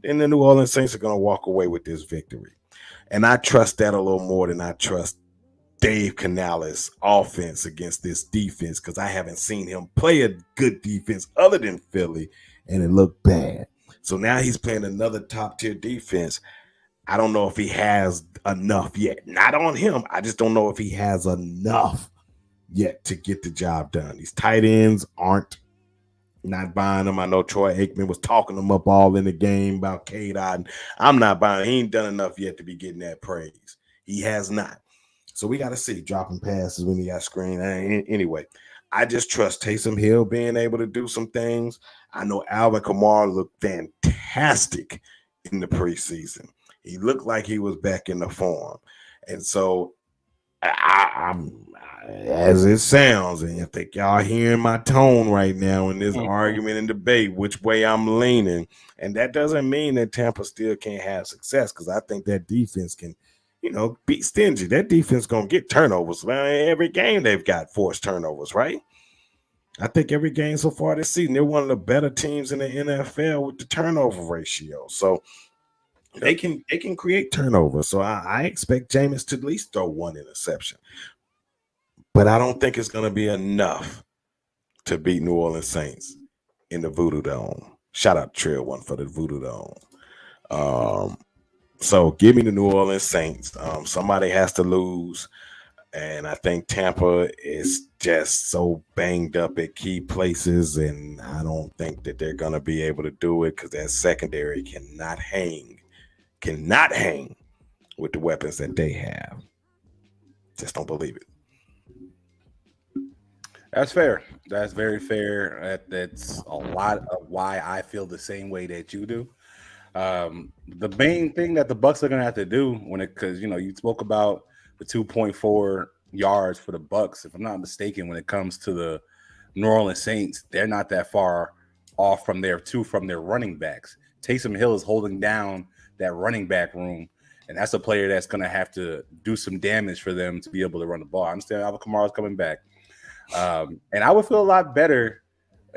then the New Orleans Saints are going to walk away with this victory. And I trust that a little more than I trust Dave Canales' offense against this defense because I haven't seen him play a good defense other than Philly, and it looked bad. So now he's playing another top-tier defense. I don't know if he has enough yet. Not on him. I just don't know if he has enough yet to get the job done. These tight ends aren't Not buying him. I know Troy Aikman was talking him up all in the game about K-Dot. I'm not buying. He ain't done enough yet to be getting that praise. He has not. So we got to see dropping passes when he got screen. Anyway, I just trust Taysom Hill being able to do some things. I know Alvin Kamara looked fantastic in the preseason. He looked like he was back in the form. And so I'm as it sounds, and I think y'all hearing my tone right now in this argument and debate, which way I'm leaning. And that doesn't mean that Tampa still can't have success, because I think that defense can, be stingy. That defense going to get turnovers. Every game they've got forced turnovers, right? I think every game so far this season, they're one of the better teams in the NFL with the turnover ratio. So they can create turnovers. So I expect Jameis to at least throw one interception. But I don't think it's going to be enough to beat New Orleans Saints in the Voodoo Dome. Shout out to Trail One for the Voodoo Dome. So give me the New Orleans Saints. Somebody has to lose. And I think Tampa is just so banged up at key places. And I don't think that they're going to be able to do it, because that secondary cannot hang with the weapons that they have. Just don't believe it. That's fair. That's very fair. That's a lot of why I feel the same way that you do. The main thing that the Bucs are going to have to do because you spoke about the 2.4 yards for the Bucs. If I'm not mistaken, when it comes to the New Orleans Saints, they're not that far off from their running backs. Taysom Hill is holding down that running back room, and that's a player that's going to have to do some damage for them to be able to run the ball. I understand Alvin Kamara's coming back. And I would feel a lot better,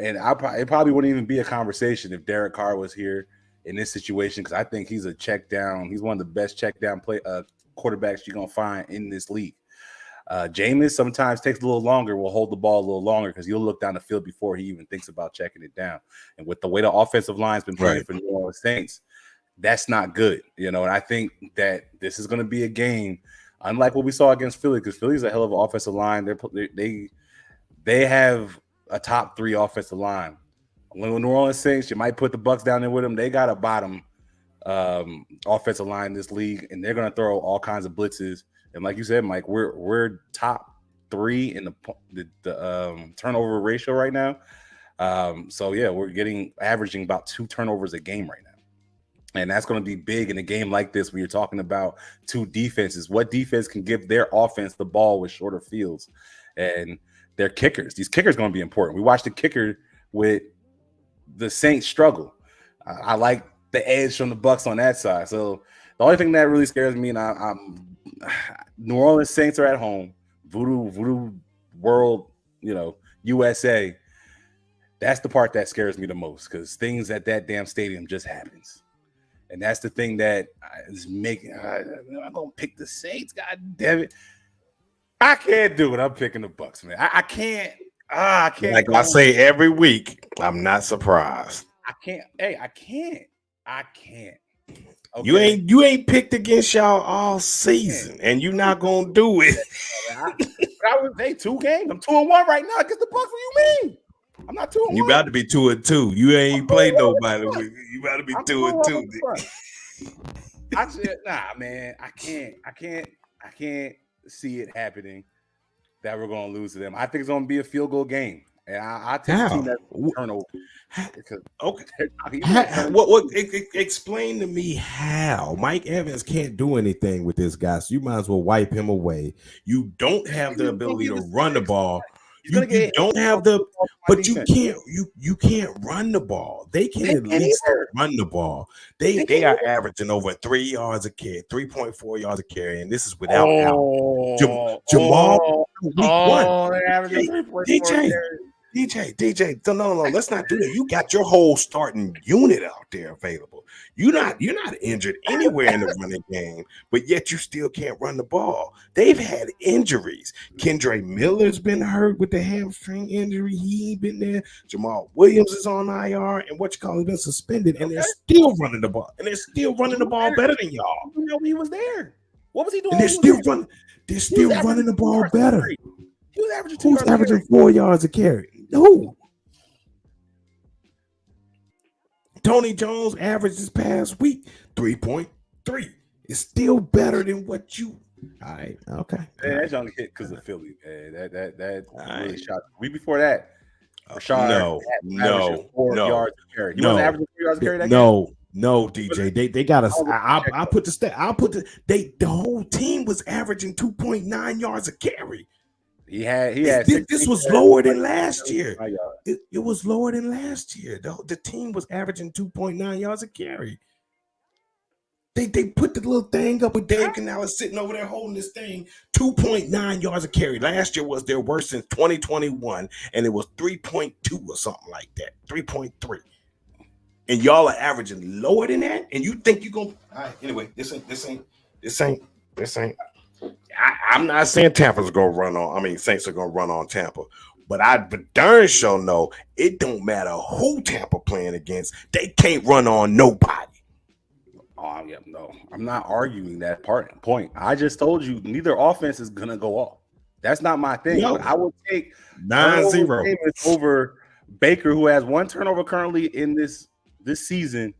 and it probably wouldn't even be a conversation if Derek Carr was here in this situation, because I think he's a check down. He's one of the best check down quarterbacks you're going to find in this league. Jameis sometimes takes a little longer, will hold the ball a little longer, because he'll look down the field before he even thinks about checking it down. And with the way the offensive line's been playing for New Orleans Saints, that's not good. And I think that this is going to be a game, unlike what we saw against Philly, because Philly's a hell of an offensive line. They have a top 3 offensive line. When New Orleans Saints, you might put the Bucs down there with them. They got a bottom offensive line in this league, and they're going to throw all kinds of blitzes. And like you said, Mike, we're top 3 in the turnover ratio right now. So yeah, we're averaging about 2 turnovers a game right now, and that's going to be big in a game like this where you're talking about 2 defenses. What defense can give their offense the ball with shorter fields? And their kickers. These kickers going to be important. We watched the kicker with the Saints struggle. I like the edge from the Bucs on that side. So the only thing that really scares me, and I'm New Orleans Saints are at home, Voodoo World, USA. That's the part that scares me the most, because things at that damn stadium just happens. And that's the thing that is making. I'm gonna pick the Saints. God damn it. I can't do it. I'm picking the Bucs, man. I can't. I can't. Like I say every week, I'm not surprised. I can't. Hey, I can't. Okay. You ain't picked against y'all all season, and you're not gonna do it. I was 2 games. I'm 2-1 right now against the Bucs. What do you mean? I'm not 2-1. You about to be 2-2. You ain't played nobody. You about to be 2-2. I said, nah, man. I can't see it happening that we're going to lose to them. I think it's going to be a field goal game, and I take the team that turnover. Okay. Explain to me how Mike Evans can't do anything with this guy, so you might as well wipe him away. You don't have the ability to run the ball. You don't have but you can't run the ball. They can at least run the ball. They are averaging over 3 yards a carry, 3.4 yards a carry, and this is without Jamal. DJ, no, let's not do that. You got your whole starting unit out there available. You're not injured anywhere in the running game, but yet you still can't run the ball. They've had injuries. Kendre Miller's been hurt with the hamstring injury. He ain't been there. Jamal Williams is on IR, and he's been suspended, and they're still running the ball. And they're still running the ball better than y'all. You know he was there. What was he doing? And they're still running the ball better. He was averaging 2 yards. Who's averaging 4 yards a carry? No. Tony Jones averaged this past week 3.3. It's still better than what you. All right, okay. Man, that's only hit because of Philly. Man. That really shot. Week before that, Rashard no, 4 no, yards a carry. You no, wasn't averaging 4 yards a carry that game? No, DJ. They got us. I'll put the stat. The whole team was averaging 2.9 yards a carry. He had. This was lower than last year. It was lower than last year. The team was averaging 2.9 yards a carry. They put the little thing up with Dave Canales sitting over there holding this thing. 2.9 yards a carry. Last year was their worst since 2021, and it was 3.2 or something like that. 3.3. And y'all are averaging lower than that, and you think you're gonna. All right, anyway, this ain't. I'm not saying Tampa's gonna run on. I mean, Saints are gonna run on Tampa, but I darn sure know it don't matter who Tampa playing against. They can't run on nobody. Oh yeah, no, I'm not arguing that point. I just told you neither offense is gonna go off. That's not my thing. No. But I would take 9-0 over Baker, who has 1 turnover currently in this season,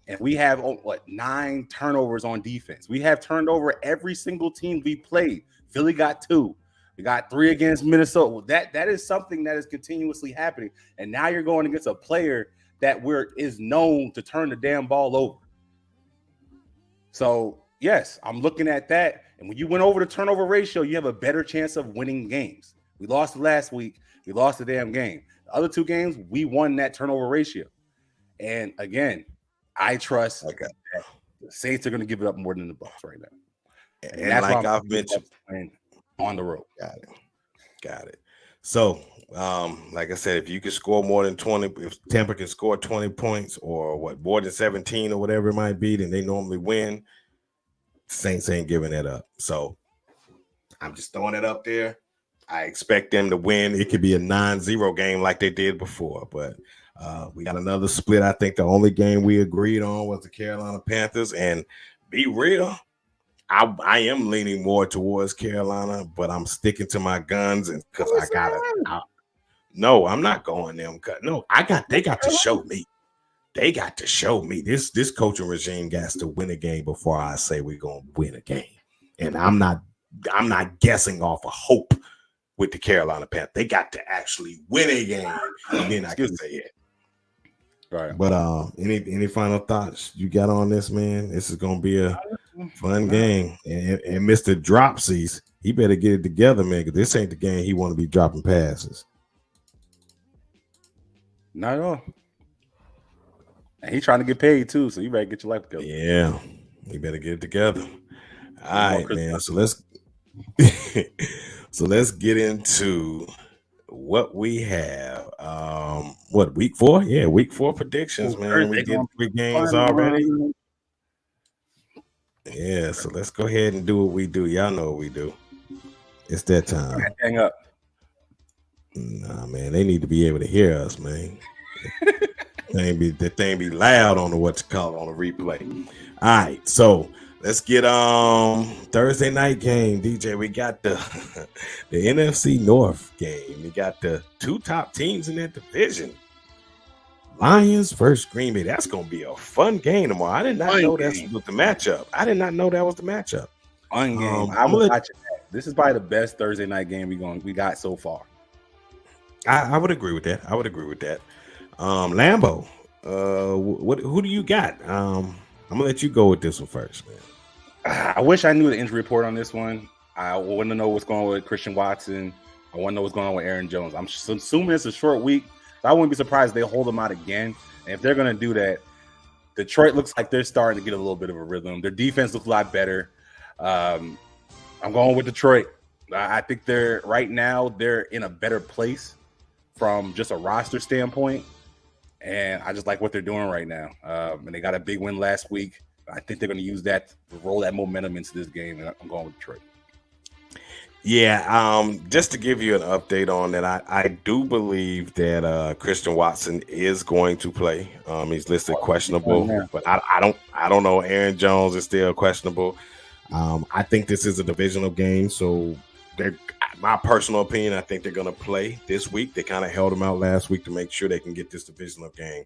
and we have 9 turnovers on defense. We have turned over every single team we played. Philly got 2. We got 3 against Minnesota. That is something that is continuously happening. And now you're going against a player that is known to turn the damn ball over. So yes, I'm looking at that. And when you went over the turnover ratio, you have a better chance of winning games. We lost last week. We lost the damn game. The other 2 games, we won that turnover ratio. And again, I trust that the Saints are going to give it up more than the Bucs right now. And that's like I've mentioned, on the road. Got it. So, like I said, if you can score more than 20, if Tampa can score 20 points or more than 17 or whatever it might be, then they normally win. Saints ain't giving that up. So I'm just throwing it up there. I expect them to win. It could be a 9-0 game like they did before, but we got another split. I think the only game we agreed on was the Carolina Panthers. And be real, I am leaning more towards Carolina, but I'm sticking to my guns, and because I gotta. No, I'm not going them. No, they got to show me. They got to show me this coaching regime got to win a game before I say we're gonna win a game. And I'm not guessing off of hope with the Carolina Panthers. They got to actually win a game, and then I can say it. Right. But any final thoughts you got on this, man? This is gonna be a fun game. And Mr. Dropsies, he better get it together, man, because this ain't the game he want to be dropping passes. Not at all. And he's trying to get paid too, so you better get your life together. Yeah, you better get it together. All right, man. So let's get into what we have. Week 4? Yeah, week 4 predictions, man. We did 3 games already. Yeah, so let's go ahead and do what we do. Y'all know what we do. It's that time. Hang up. Nah, man, they need to be able to hear us, man. The thing be loud on the on the replay. All right, so let's get Thursday night game, DJ. We got the NFC North game. We got the 2 top teams in that division. Lions versus Green Bay. That's gonna be a fun game tomorrow. I did not know that was the matchup. I did not know that was the matchup. Fun game. I'm watching that. This is probably the best Thursday night game we got so far. I would agree with that. Lambo, who do you got? I'm gonna let you go with this one first, man. I wish I knew the injury report on this one. I want to know what's going on with Christian Watson. I want to know what's going on with Aaron Jones. I'm assuming it's a short week. So I wouldn't be surprised if they hold them out again. And if they're going to do that, Detroit looks like they're starting to get a little bit of a rhythm. Their defense looks a lot better. I'm going with Detroit. I think they're in a better place from just a roster standpoint. And I just like what they're doing right now. And they got a big win last week. I think they're going to use that to roll that momentum into this game. And I'm going with Detroit. Yeah, just to give you an update on that, I do believe that Christian Watson is going to play. He's listed questionable, but I don't know. Aaron Jones is still questionable. I think this is a divisional game, so my personal opinion, I think they're going to play this week. They kind of held them out last week to make sure they can get this divisional game.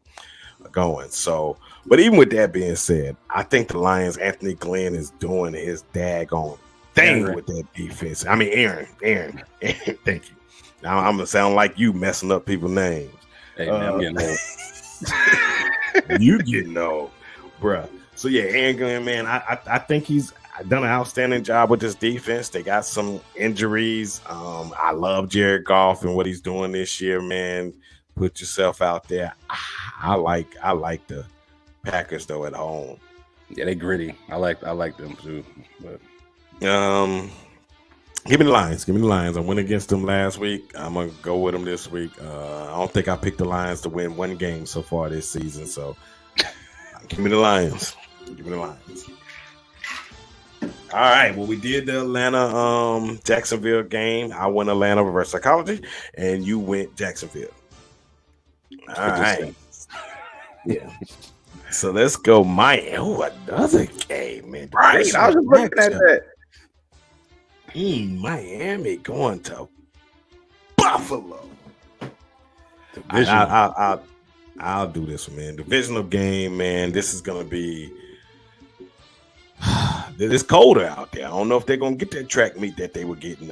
going. So, but even with that being said, I think the Lions, Anthony Glenn is doing his daggone thing with that defense. I mean, Aaron, thank you. Now I'm gonna sound like you messing up people's names. Hey, man, I'm getting old. You getting old, bruh. So yeah, Aaron Glenn, man, I think he's done an outstanding job with this defense. They got some injuries. I love Jared Goff and what he's doing this year, man. Put yourself out there. I like the Packers though at home. Yeah, they gritty. I like them too. But give me the Lions. Give me the Lions. I went against them last week. I'm gonna go with them this week. I don't think I picked the Lions to win one game so far this season. So give me the Lions. Give me the Lions. All right. Well, we did the Atlanta Jacksonville game. I went Atlanta reverse psychology, and you went Jacksonville. All right. Yeah. So let's go. Another game, man. Right. I was just looking at that. Miami going to Buffalo. I'll do this one, man. Divisional game, man. This is gonna be. It's colder out there. I don't know if they're gonna get that track meet that they were getting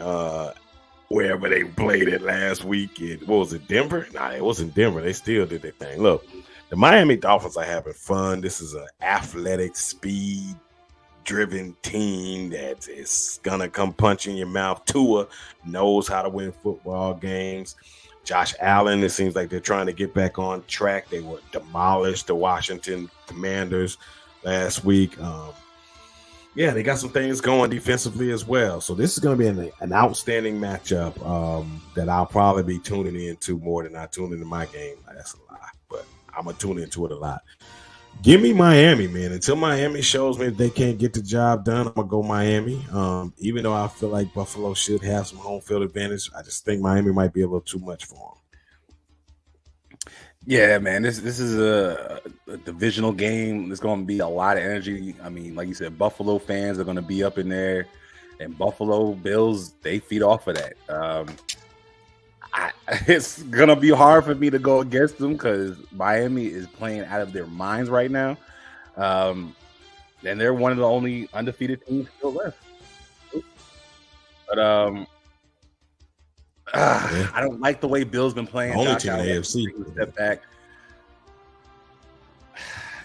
wherever they played it last week. What was it, Denver? Nah, it wasn't Denver. They still did their thing. Look, the Miami Dolphins are having fun. This is an athletic, speed-driven team that is gonna come punch in your mouth. Tua knows how to win football games. Josh Allen, it seems like they're trying to get back on track. They were demolished the Washington Commanders last week. Yeah, they got some things going defensively as well. So this is going to be an outstanding matchup that I'll probably be tuning into more than I tune into my game. That's a lie, but I'm going to tune into it a lot. Give me Miami, man. Until Miami shows me that they can't get the job done, I'm going to go Miami. Even though I feel like Buffalo should have some home field advantage, I just think Miami might be a little too much for them. Yeah, man, this is a divisional game. There's going to be a lot of energy. I mean, like you said, Buffalo fans are going to be up in there, and Buffalo Bills, they feed off of that. It's going to be hard for me to go against them because Miami is playing out of their minds right now. And they're one of the only undefeated teams still left. But I don't like the way Bill's been playing. Only team in the AFC. Step back.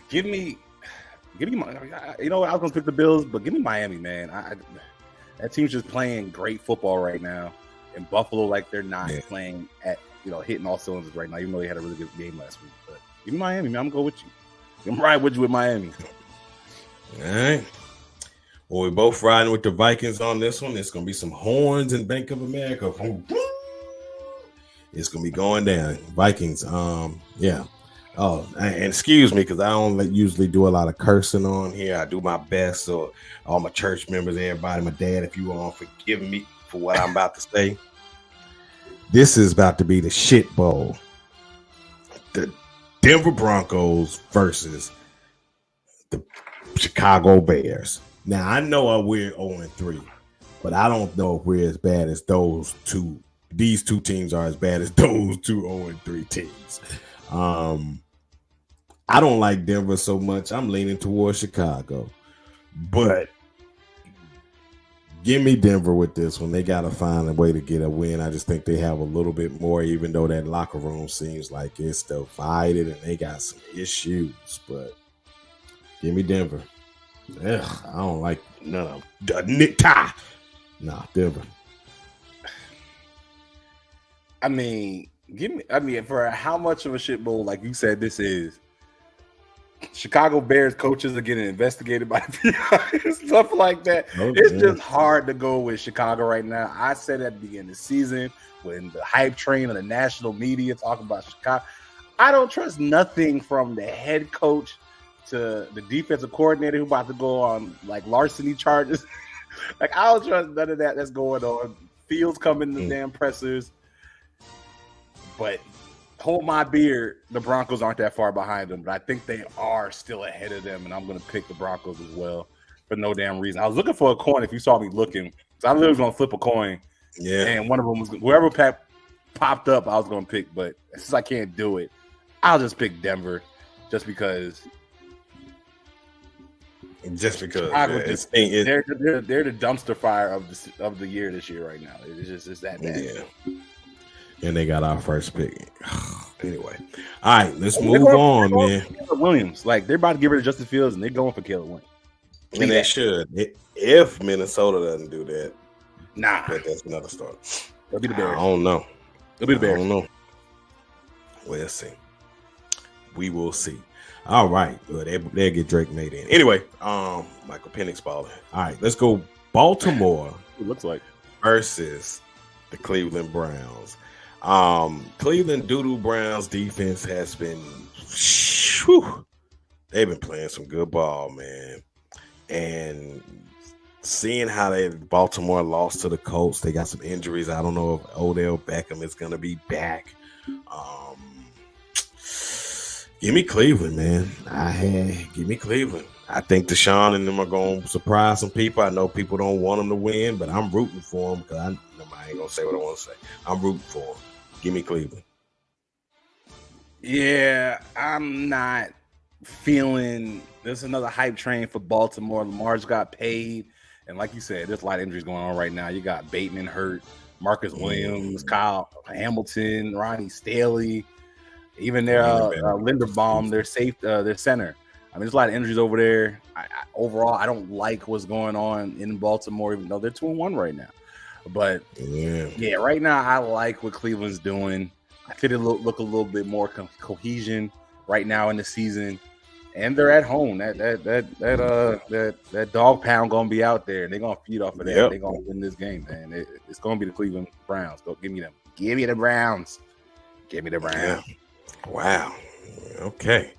Give me. You know what? I was gonna pick the Bills, but give me Miami, man. That team's just playing great football right now, and Buffalo, like they're not playing at hitting all cylinders right now, even though they had a really good game last week. But give me Miami, man. I'm gonna go with you. I'm riding with you with Miami. All right. Well, we're both riding with the Vikings on this one. It's gonna be some horns in Bank of America. It's gonna be going down. Vikings. Yeah. Oh, and excuse me because I don't usually do a lot of cursing on here. I do my best. So all my church members, everybody, my dad, if you want to forgive me for what I'm about to say. This is about to be the shit bowl. The Denver Broncos versus the Chicago Bears. Now I know we're 0-3, but I don't know if we're as bad as those two. These two teams are as bad as those two 0-3 teams. I don't like Denver so much. I'm leaning towards Chicago, but give me Denver with this one. They got to find a way to get a win. I just think they have a little bit more, even though that locker room seems like it's divided and they got some issues. But give me Denver. Ugh, I don't like none of them. Nah, Denver. I mean, for how much of a shit bowl, like you said, this is. Chicago Bears coaches are getting investigated by the FBI and stuff like that. It's just hard to go with Chicago right now. I said at the beginning of the season when the hype train of the national media talking about Chicago, I don't trust nothing from the head coach to the defensive coordinator who about to go on like larceny charges. Like I don't trust none of that that's going on. Fields coming to the damn pressers, but hold my beer, the Broncos aren't that far behind them, but I think they are still ahead of them, and I'm going to pick the Broncos as well for no damn reason. I was looking for a coin if you saw me looking. So I literally was going to flip a coin, and one of them was whoever popped up I was going to pick, but since I can't do it, I'll just pick Denver. just because. Chicago they're the dumpster fire of the year this year right now. It's that bad. Yeah. And they got our first pick. Anyway, all right, let's move on, man. Williams, like they're about to get rid of Justin Fields, and they're going for Caleb Williams. And they should. If Minnesota doesn't do that, but that's another story. It'll be the Bears. I don't know. It'll be the Bears. I don't know. We'll see. We will see. All right, good. They'll get Drake made in. Anyway, Michael Penix balling. All right, let's go. Baltimore. It looks like versus the Cleveland Browns. Cleveland Doodoo Browns defense has been. They've been playing some good ball, man. And seeing how Baltimore lost to the Colts, they got some injuries. I don't know if Odell Beckham is going to be back. Give me Cleveland, man. Give me Cleveland. I think Deshaun and them are going to surprise some people. I know people don't want them to win, but I'm rooting for them because I ain't going to say what I want to say. I'm rooting for them. Give me Cleveland. Yeah, I'm not feeling there's another hype train for Baltimore. Lamar's got paid. And like you said, there's a lot of injuries going on right now. You got Bateman hurt, Marcus Williams, Kyle Hamilton, Ronnie Staley, even their Linderbaum, their center. I mean, there's a lot of injuries over there. Overall, I don't like what's going on in Baltimore, even though they're 2-1 right now. But yeah, right now I like what Cleveland's doing. I think it look a little bit more cohesion right now in the season, and they're at home. That dog pound gonna be out there, and they're gonna feed off of that. They're gonna win this game, man. It's gonna be the Cleveland Browns. Go give me them. Give me the Browns. Give me the Browns. Yeah. Wow. Okay,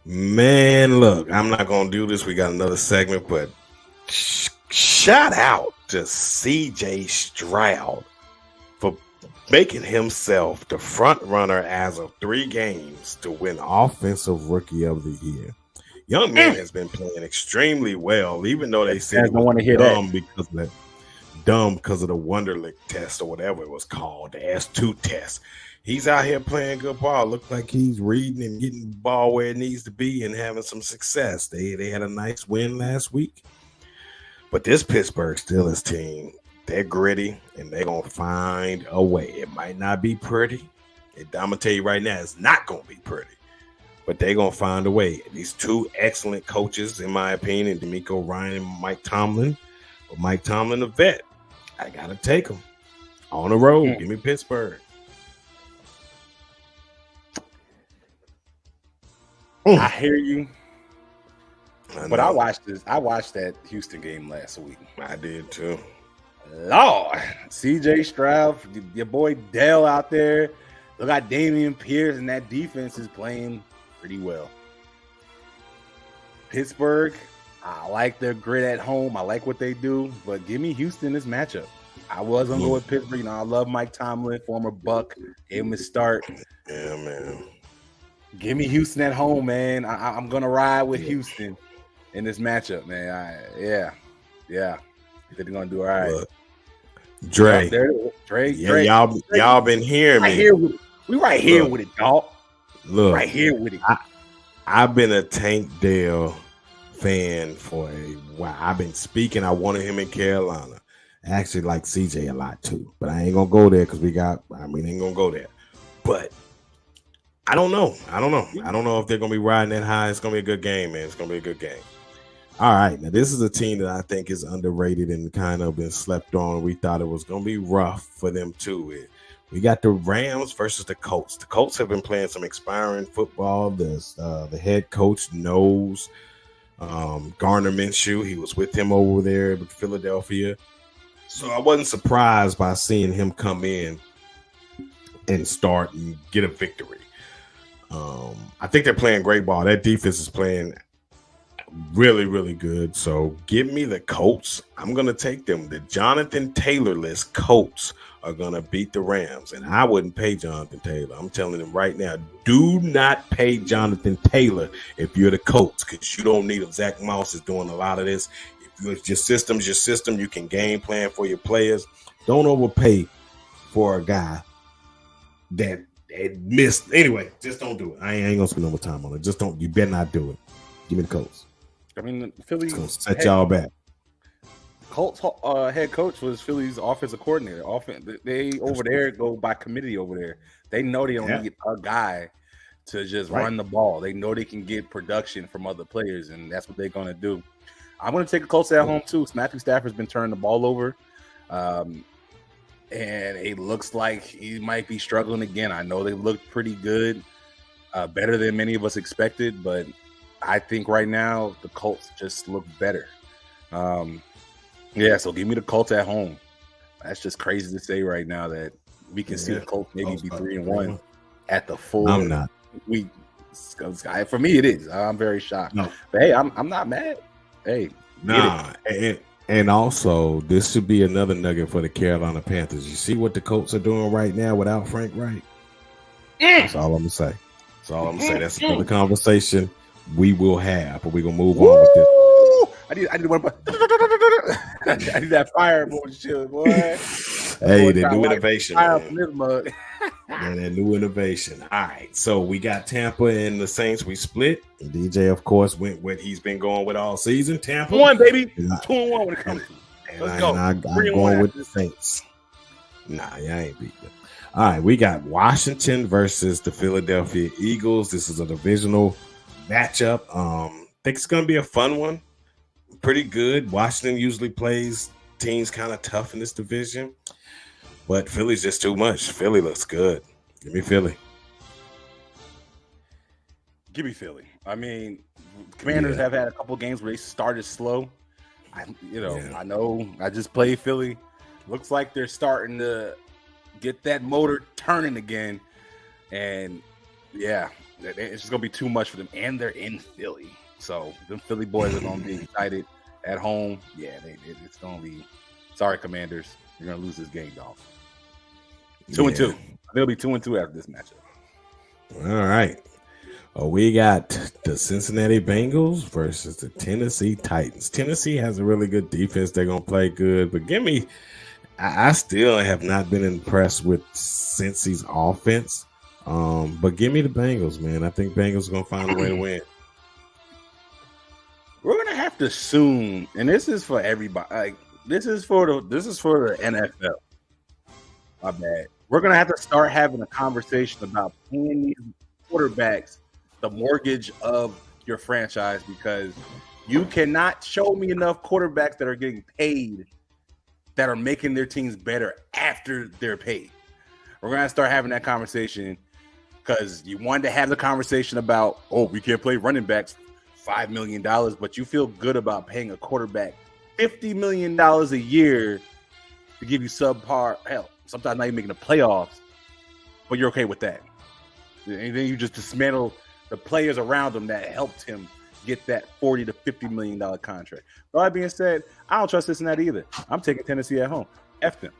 man. Look, I'm not gonna do this. We got another segment, but shout out to CJ Stroud for making himself the front runner as of 3 games to win Offensive Rookie of the Year. Young man has been playing extremely well, even though they said don't want to hear dumb that. because of the Wonderlic test or whatever it was called, the S2 test. He's out here playing good ball. Look like he's reading and getting the ball where it needs to be and having some success. They had a nice win last week. But this Pittsburgh Steelers team, they're gritty, and they're going to find a way. It might not be pretty. I'm going to tell you right now, it's not going to be pretty. But they're going to find a way. These 2 excellent coaches, in my opinion, D'Amico Ryan and Mike Tomlin. But Mike Tomlin, a vet. I got to take him. On the road, give me Pittsburgh. I hear you. But I watched that Houston game last week. I did too. Lord, CJ Stroud, your boy Dell out there. Look at Damian Pierce, and that defense is playing pretty well. Pittsburgh, I like their grit at home. I like what they do, but give me Houston this matchup. I was gonna go with Pittsburgh. You know, I love Mike Tomlin, former Buck. Gave him a start. Yeah, man. Give me Houston at home, man. I'm gonna ride with Houston in this matchup, man. Yeah. They're gonna do all right. Look, Dre, y'all been hearing me. We right here with it, dog. Look, right here with it. I've been a Tank Dell fan for a while. I've been speaking. I wanted him in Carolina. I actually like CJ a lot too, but I ain't gonna go there because ain't gonna go there. But I don't know. I don't know if they're gonna be riding that high. It's gonna be a good game, man. It's gonna be a good game. All right, now this is a team that I think is underrated and kind of been slept on. We thought it was going to be rough for them too. We got the Rams versus the Colts. The Colts have been playing some expiring football. The head coach knows Gardner Minshew. He was with him over there in Philadelphia. So I wasn't surprised by seeing him come in and start and get a victory. I think they're playing great ball. That defense is playing really, really good. So give me the Colts. I'm going to take them. The Jonathan Taylor-less Colts are going to beat the Rams. And I wouldn't pay Jonathan Taylor. I'm telling them right now, do not pay Jonathan Taylor if you're the Colts, because you don't need him. Zach Moss is doing a lot of this. If your system's your system, you can game plan for your players. Don't overpay for a guy that They missed. Anyway, just don't do it. I ain't gonna spend no more time on it. Just don't. You better not do it. Give me the Colts. I mean, Philly set y'all back. Colts head coach was Philly's offensive coordinator. They over there go by committee over there. They know they don't need a guy to just run the ball. They know they can get production from other players, and that's what they're going to do. I'm going to take the Colts at home too. Matthew Stafford's been turning the ball over, and it looks like he might be struggling again. I know they looked pretty good, better than many of us expected, but I think right now the Colts just look better. So give me the Colts at home. That's just crazy to say right now that we can see the Colts maybe be 3-1 at the full. I'm not. For me, it is. I'm very shocked. No. But hey, I'm not mad. Hey, and also this should be another nugget for the Carolina Panthers. You see what the Colts are doing right now without Frank Wright? That's all I'm gonna say. That's another conversation we will have, but we're gonna move on with this. I need one. I need that fire bullshit, boy. Hey, the new innovation. Man, that new innovation. All right, so we got Tampa and the Saints. We split. And DJ, of course, went what he's been going with all season. Tampa 1, baby, 2-1 when it comes to. Let's go. I'm going with the Saints. Nah, y'all ain't beat them. All right, we got Washington versus the Philadelphia Eagles. This is a divisional matchup. Think it's gonna be a fun one. Pretty good. Washington usually plays teams kind of tough in this division, but Philly's just too much. Philly looks good. Give me Philly. Give me Philly. I mean, Commanders have had a couple games where they started slow. I know. I just played Philly. Looks like they're starting to get that motor turning again, and it's just gonna be too much for them. And they're in Philly. So them Philly boys are going to be excited at home. Yeah, it's going to be. Sorry, Commanders, you're going to lose this game, dog. 2-2. They'll be 2-2 after this matchup. All right. We got the Cincinnati Bengals versus the Tennessee Titans. Tennessee has a really good defense. They're going to play good, but I still have not been impressed with Cincy's offense. But give me the Bengals, man. I think Bengals are going to find a way to win. We're gonna have to soon, and this is for everybody. Like this is for the NFL. My bad. We're gonna have to start having a conversation about paying these quarterbacks the mortgage of your franchise, because you cannot show me enough quarterbacks that are getting paid that are making their teams better after they're paid. We're gonna start having that conversation, because you wanted to have the conversation about, we can't play running backs $5 million, but you feel good about paying a quarterback $50 million a year to give you subpar, hell, sometimes not even making the playoffs, but you're okay with that. And then you just dismantle the players around him that helped him get that $40 to $50 million contract. But all that being said, I don't trust Cincinnati either. I'm taking Tennessee at home. F them.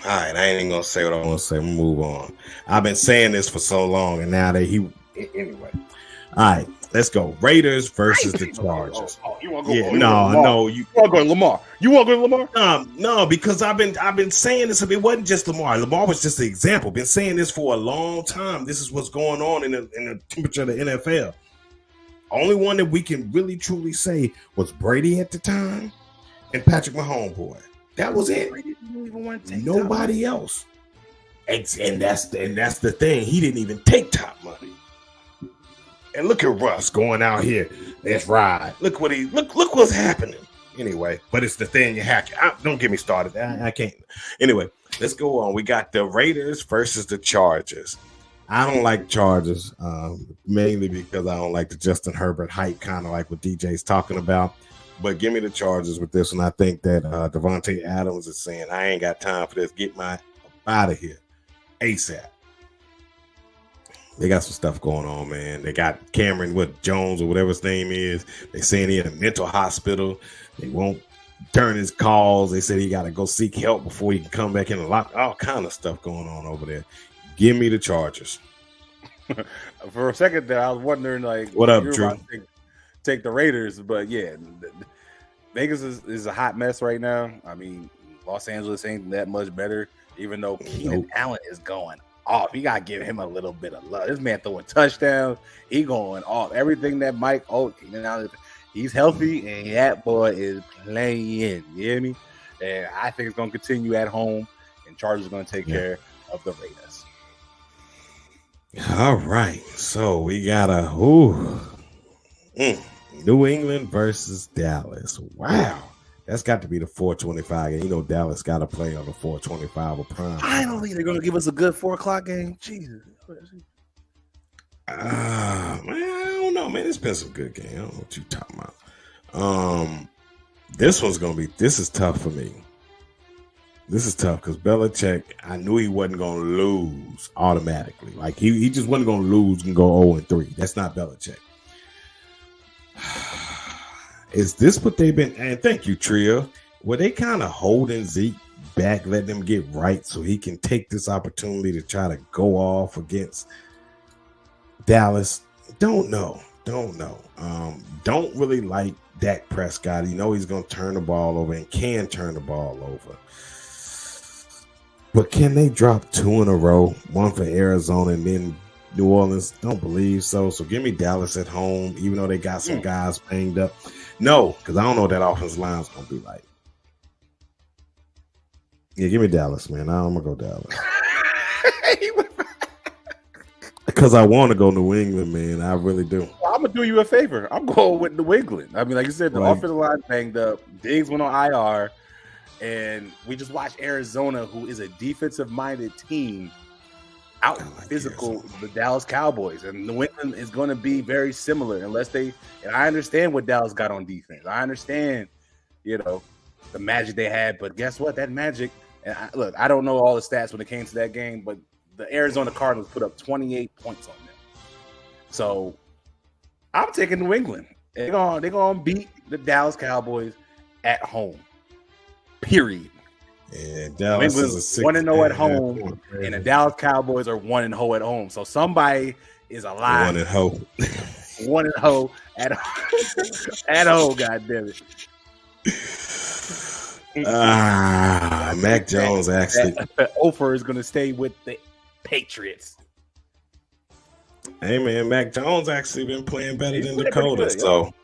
All right, I ain't even gonna say what I want to say. We'll move on. I've been saying this for so long, and now anyway. All right, let's go. Raiders versus the Chargers. You want to go? No. You want to go to Lamar? No, because I've been saying this. It wasn't just Lamar. Lamar was just an example. Been saying this for a long time. This is what's going on in the temperature of the NFL. Only one that we can really truly say was Brady at the time and Patrick Mahomes, boy. That was it. Nobody else. And that's the thing. He didn't even take top money. And look at Russ going out here. Let's ride. Look what's happening. Anyway, but it's the thing you hack. Don't get me started. I can't. Anyway, let's go on. We got the Raiders versus the Chargers. I don't like Chargers, mainly because I don't like the Justin Herbert hype, kind of like what DJ's talking about. But give me the Chargers with this one. I think that Devontae Adams is saying, I ain't got time for this. Get my out of here ASAP. They got some stuff going on, man. They got Cameron Jones or whatever his name is. They saying he in a mental hospital. They won't turn his calls. They said he got to go seek help before he can come back in a lot. All kind of stuff going on over there. Give me the Chargers. For a second there, I was wondering, like, what up, Drew? Take the Raiders, but yeah, Vegas is a hot mess right now. I mean, Los Angeles ain't that much better, even though Keenan Nope. Allen is going off. You gotta give him a little bit of love. This man throwing touchdowns. He going off. Everything that Keenan Allen, he's healthy, and that boy is playing. You hear me? And I think it's gonna continue at home, and Chargers are gonna take care of the Raiders. All right. So we got New England versus Dallas. Wow. That's got to be the 425 game. You know, Dallas got to play on the 425 of prime. Finally, they're going to give us a good 4 o'clock game. Jesus. Man, I don't know, man. It's been some good game. I don't know what you're talking about. This is tough for me. This is tough because Belichick, I knew he wasn't going to lose automatically. Like, he just wasn't going to lose and go 0-3. That's not Belichick. Is this what they've been? And thank you, Tria. Were they kind of holding Zeke back, letting him get right so he can take this opportunity to try to go off against Dallas? Don't know. Don't really like Dak Prescott. You know he's going to turn the ball over and can turn the ball over. But can they drop 2 in a row? One for Arizona and then New Orleans? Don't believe so. So give me Dallas at home, even though they got some guys banged up. No, because I don't know what that offensive line is going to be like. Yeah, give me Dallas, man. I'm going to go Dallas. Because I want to go New England, man. I really do. Well, I'm going to do you a favor. I'm going with New England. I mean, like you said, the offensive line banged up. Diggs went on IR. And we just watched Arizona, who is a defensive-minded team, out physical the Dallas Cowboys. And New England is going to be very similar unless they – and I understand what Dallas got on defense. I understand, the magic they had. But guess what? That magic – and I don't know all the stats when it came to that game, but the Arizona Cardinals put up 28 points on them. So I'm taking New England. They're going to beat the Dallas Cowboys at home. Period. Yeah, Dallas is a 1-0 at home, and the Dallas Cowboys are 1-0 at home. So somebody is alive. 1-0. 1-0 at home. God damn it. Mac Jones actually. Ofer is going to stay with the Patriots. Hey man, Mac Jones actually been playing better than Dakota. Good, so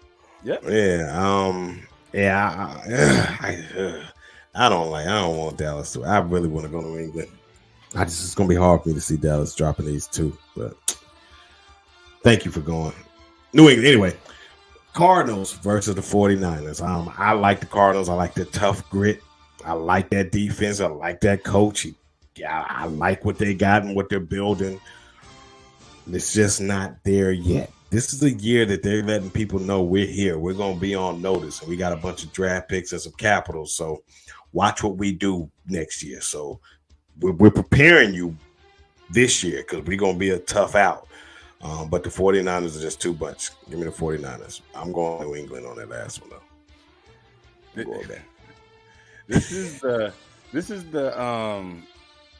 I don't want Dallas to. I really want to go to New England. It's going to be hard for me to see Dallas dropping these 2. But thank you for going. New England. Anyway, Cardinals versus the 49ers. I like the Cardinals. I like the tough grit. I like that defense. I like that coach. I like what they got and what they're building. It's just not there yet. This is a year that they're letting people know we're here. We're going to be on notice. And we got a bunch of draft picks and some capital. So watch what we do next year. So we're preparing you this year because we're going to be a tough out. But the 49ers are just too much. Give me the 49ers. I'm going New England on that last one, though. This is the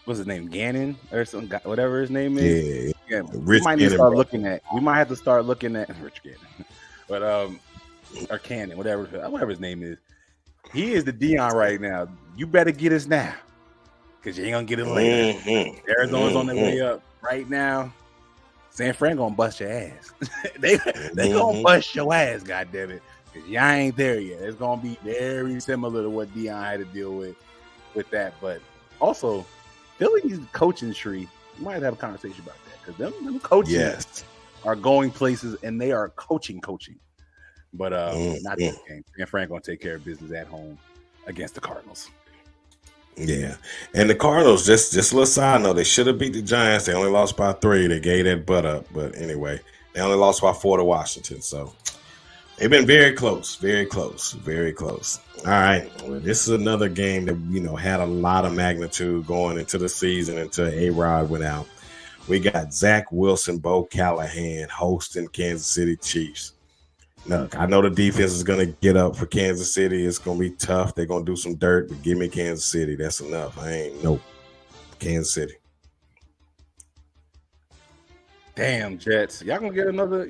what's his name? Gannon or something, whatever his name is. Yeah. We might need to start looking at. We might have to start looking at Rich Gannon, but or Cannon, whatever his name is. He is the Dion right now. You better get us now, because you ain't gonna get it later. Arizona's on their way up right now. San Fran gonna bust your ass. they gonna bust your ass, goddammit, because y'all ain't there yet. It's gonna be very similar to what Dion had to deal with that. But also, Philly's coaching tree, we might have a conversation about that, because them coaches are going places and they are coaching. But not this game. San Fran gonna take care of business at home against the Cardinals. Yeah, and the Cardinals, just a little side note, they should have beat the Giants. They only lost by 3. They gave that butt up. But anyway, they only lost by 4 to Washington. So they've been very close. All right, well, this is another game that had a lot of magnitude going into the season until A-Rod went out. We got Zach Wilson, Bo Callahan hosting Kansas City Chiefs. Look, I know the defense is going to get up for Kansas City. It's going to be tough. They're going to do some dirt, but give me Kansas City. That's enough. Kansas City. Damn, Jets. Y'all gonna get another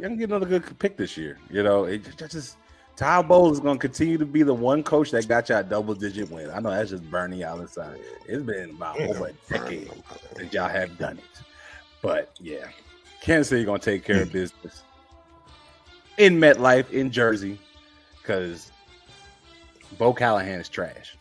good pick this year. Just Todd Bowles is going to continue to be the one coach that got y'all double-digit wins. I know that's just burning y'all inside. It's been about over a decade that y'all have done it. But, yeah, Kansas City going to take care of business in MetLife, in Jersey, because Bo Callahan is trash.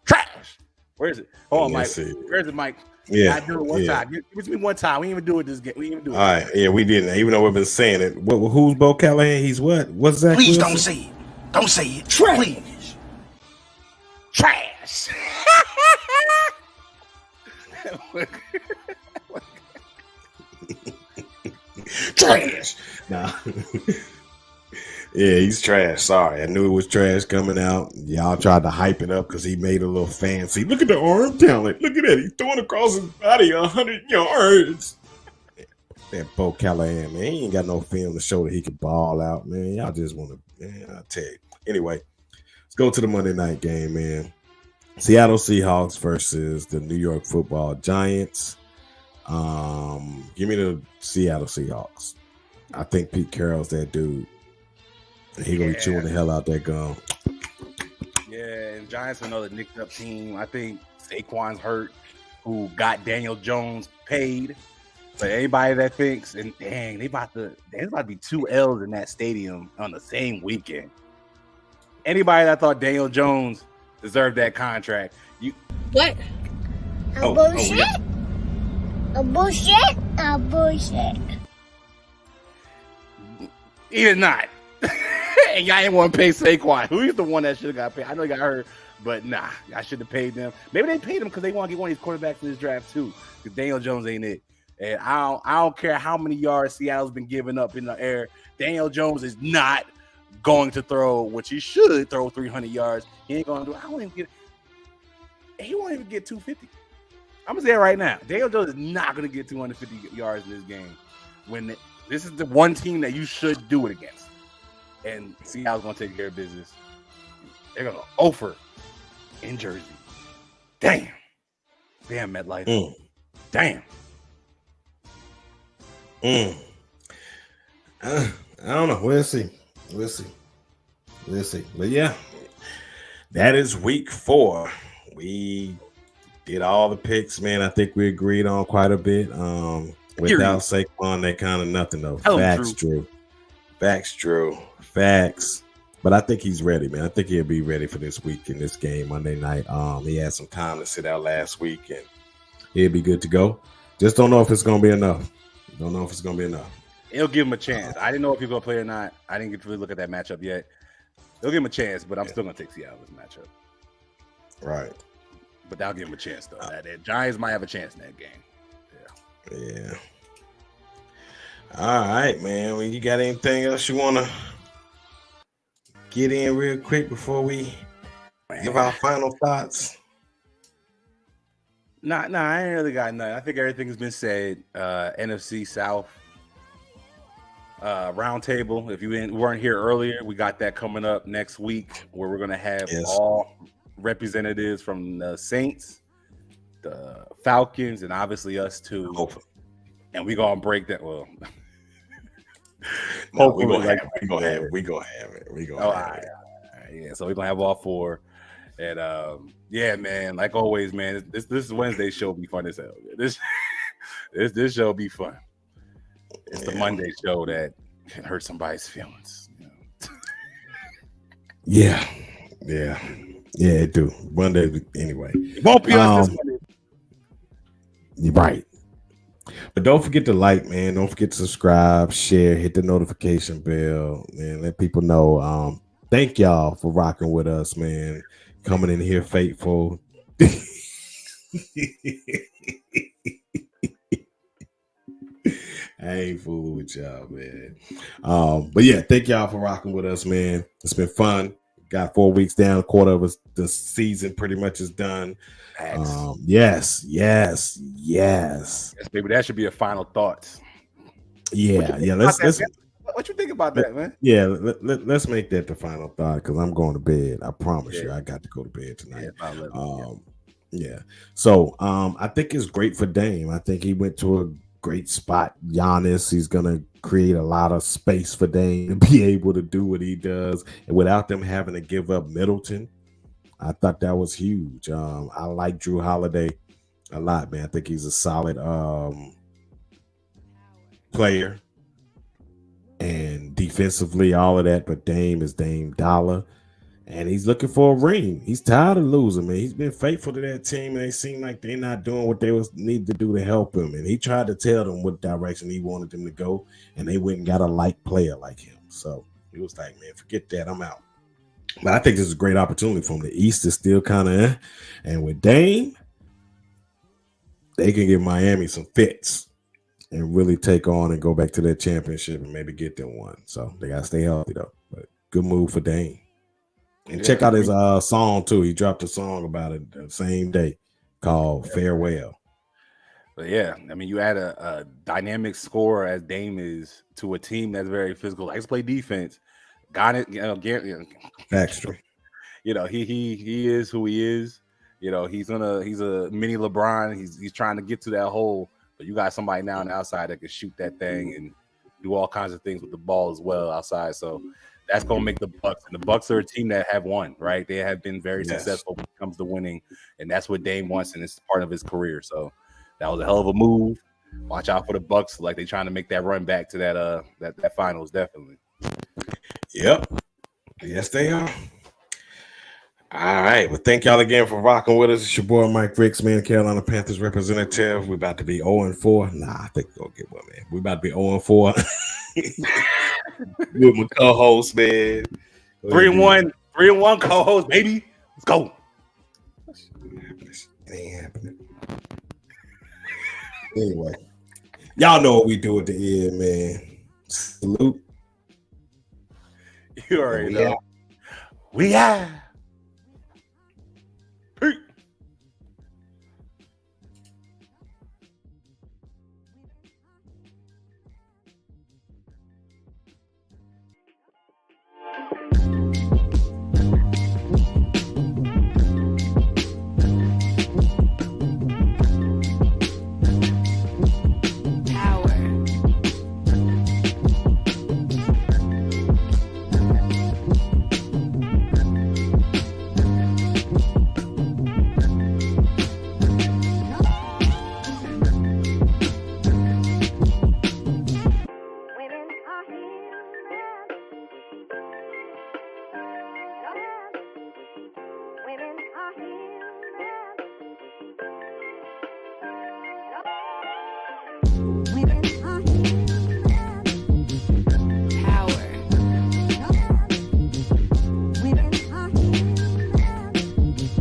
Trash! Where is it? Hold on, Mike. Where's it, Mike? Yeah. I do it one time. Give it to me one time. We didn't even do it this game. We didn't even do it. All right. Yeah, we didn't. Even though we've been saying it. Who's Bo Callahan? He's what? What's that? Please don't say it. Don't say it. Please. Trash. Trash. Nah. Yeah, he's trash. Sorry. I knew it was trash coming out. Y'all tried to hype it up because he made a little fancy. Look at the arm talent. Look at that. He's throwing across his body 100 yards. That Bo Callahan, man. He ain't got no film to show that he could ball out, man. Y'all just want to, man, I'll tell you. Anyway, let's go to the Monday night game, man. Seattle Seahawks versus the New York Football Giants. Give me the Seattle Seahawks. I think Pete Carroll's that dude. He gonna be chewing the hell out that gum. Yeah, and Giants are another nicked up team. I think Saquon's hurt, who got Daniel Jones paid. But anybody that thinks, and dang, there's about to be 2 L's in that stadium on the same weekend. Anybody that thought Daniel Jones deserved that contract, What? Bullshit? Yeah. Bullshit? He did not. And y'all didn't want to pay Saquon. Who's the one that should have got paid? I know he got hurt, but nah, I should have paid them. Maybe they paid him because they want to get one of these quarterbacks in this draft too. Because Daniel Jones ain't it. And I don't care how many yards Seattle's been giving up in the air. Daniel Jones is not going to throw, which he should throw 300 yards. He ain't going to do it. He won't even get 250. I'm going to say it right now. Daniel Jones is not going to get 250 yards in this game. This is the one team that you should do it against. And Seattle's going to take care of business. They're going to offer in Jersey. Damn, MetLife. Damn. I don't know. We'll see. But yeah, that is week 4. We did all the picks, man. I think we agreed on quite a bit. Without Saquon, they kind of nothing though. Facts, Drew. Facts. But I think he's ready, man. I think he'll be ready for this week in this game Monday night. He had some time to sit out last week, and he'll be good to go. Just don't know if it's going to be enough. It'll give him a chance. I didn't know if he was going to play or not. I didn't get to really look at that matchup yet. It'll give him a chance, but I'm still going to take Seattle this matchup. Right. But that'll give him a chance, though. The Giants might have a chance in that game. Yeah. All right, man. Well, you got anything else you want to get in real quick before we give our final thoughts? Nah, I ain't really got nothing. I think everything's been said. NFC South roundtable. If you weren't here earlier, we got that coming up next week where we're going to have all representatives from the Saints, the Falcons, and obviously us too. Hopefully. And we're going to break that. Well, we're going to have it. All right. Yeah, so we're going to have all 4. And yeah, man, like always, man, this Wednesday show be fun as hell. This show be fun. It's the Monday show that can hurt somebody's feelings. You know? Yeah, it do. Monday anyway. It won't be us this Monday. You're right. But don't forget to like, man. Don't forget to subscribe, share, hit the notification bell, man. Let people know. Thank y'all for rocking with us, man. Coming in here faithful. I ain't fooling with y'all, man. But yeah, thank y'all for rocking with us, man. It's been fun. Got 4 weeks down. A quarter of the season pretty much is done. Yes, baby. That should be a final thoughts. Yeah. What you think about that, man? Yeah, let's make that the final thought because I'm going to bed. I promise you, I got to go to bed tonight. Yeah. Yeah. So I think it's great for Dame. I think he went to great spot. Giannis, he's going to create a lot of space for Dame to be able to do what he does. And without them having to give up Middleton, I thought that was huge. I like Drew Holiday a lot, man. I think he's a solid player. And defensively, all of that. But Dame is Dame Dollar. And he's looking for a ring. He's tired of losing, man. He's been faithful to that team, and they seem like they're not doing what they need to do to help him. And he tried to tell them what direction he wanted them to go, and they went and got a light player like him. So he was like, man, forget that. I'm out. But I think this is a great opportunity for him. The East is still kind of and with Dame, they can give Miami some fits and really take on and go back to their championship and maybe get them one. So they got to stay healthy, though. But good move for Dame. And check out his song, too. He dropped a song about it the same day called Farewell. But yeah, I mean, you add a dynamic scorer as Dame is to a team that's very physical, likes to play defense. Got it, Extra. You know, he is who he is. You know, he's a mini LeBron. He's trying to get to that hole, but you got somebody now on the outside that can shoot that thing and do all kinds of things with the ball as well outside. So that's going to make the Bucs. And the Bucs are a team that have won, right? They have been very successful when it comes to winning, and that's what Dame wants, and it's part of his career. So that was a hell of a move. Watch out for the Bucs, like they're trying to make that run back to that finals, definitely. Yep. Yes, they are. All right. Well, thank y'all again for rocking with us. It's your boy Mike Ricks, man, Carolina Panthers representative. We're about to be 0-4. Nah, I think we're gonna get one, man. We're about to be 0-4. With my co-host, man. 3-1 co-host, baby. Let's go. It ain't happening. Anyway, y'all know what we do at the end, man. Salute. You already know. We are.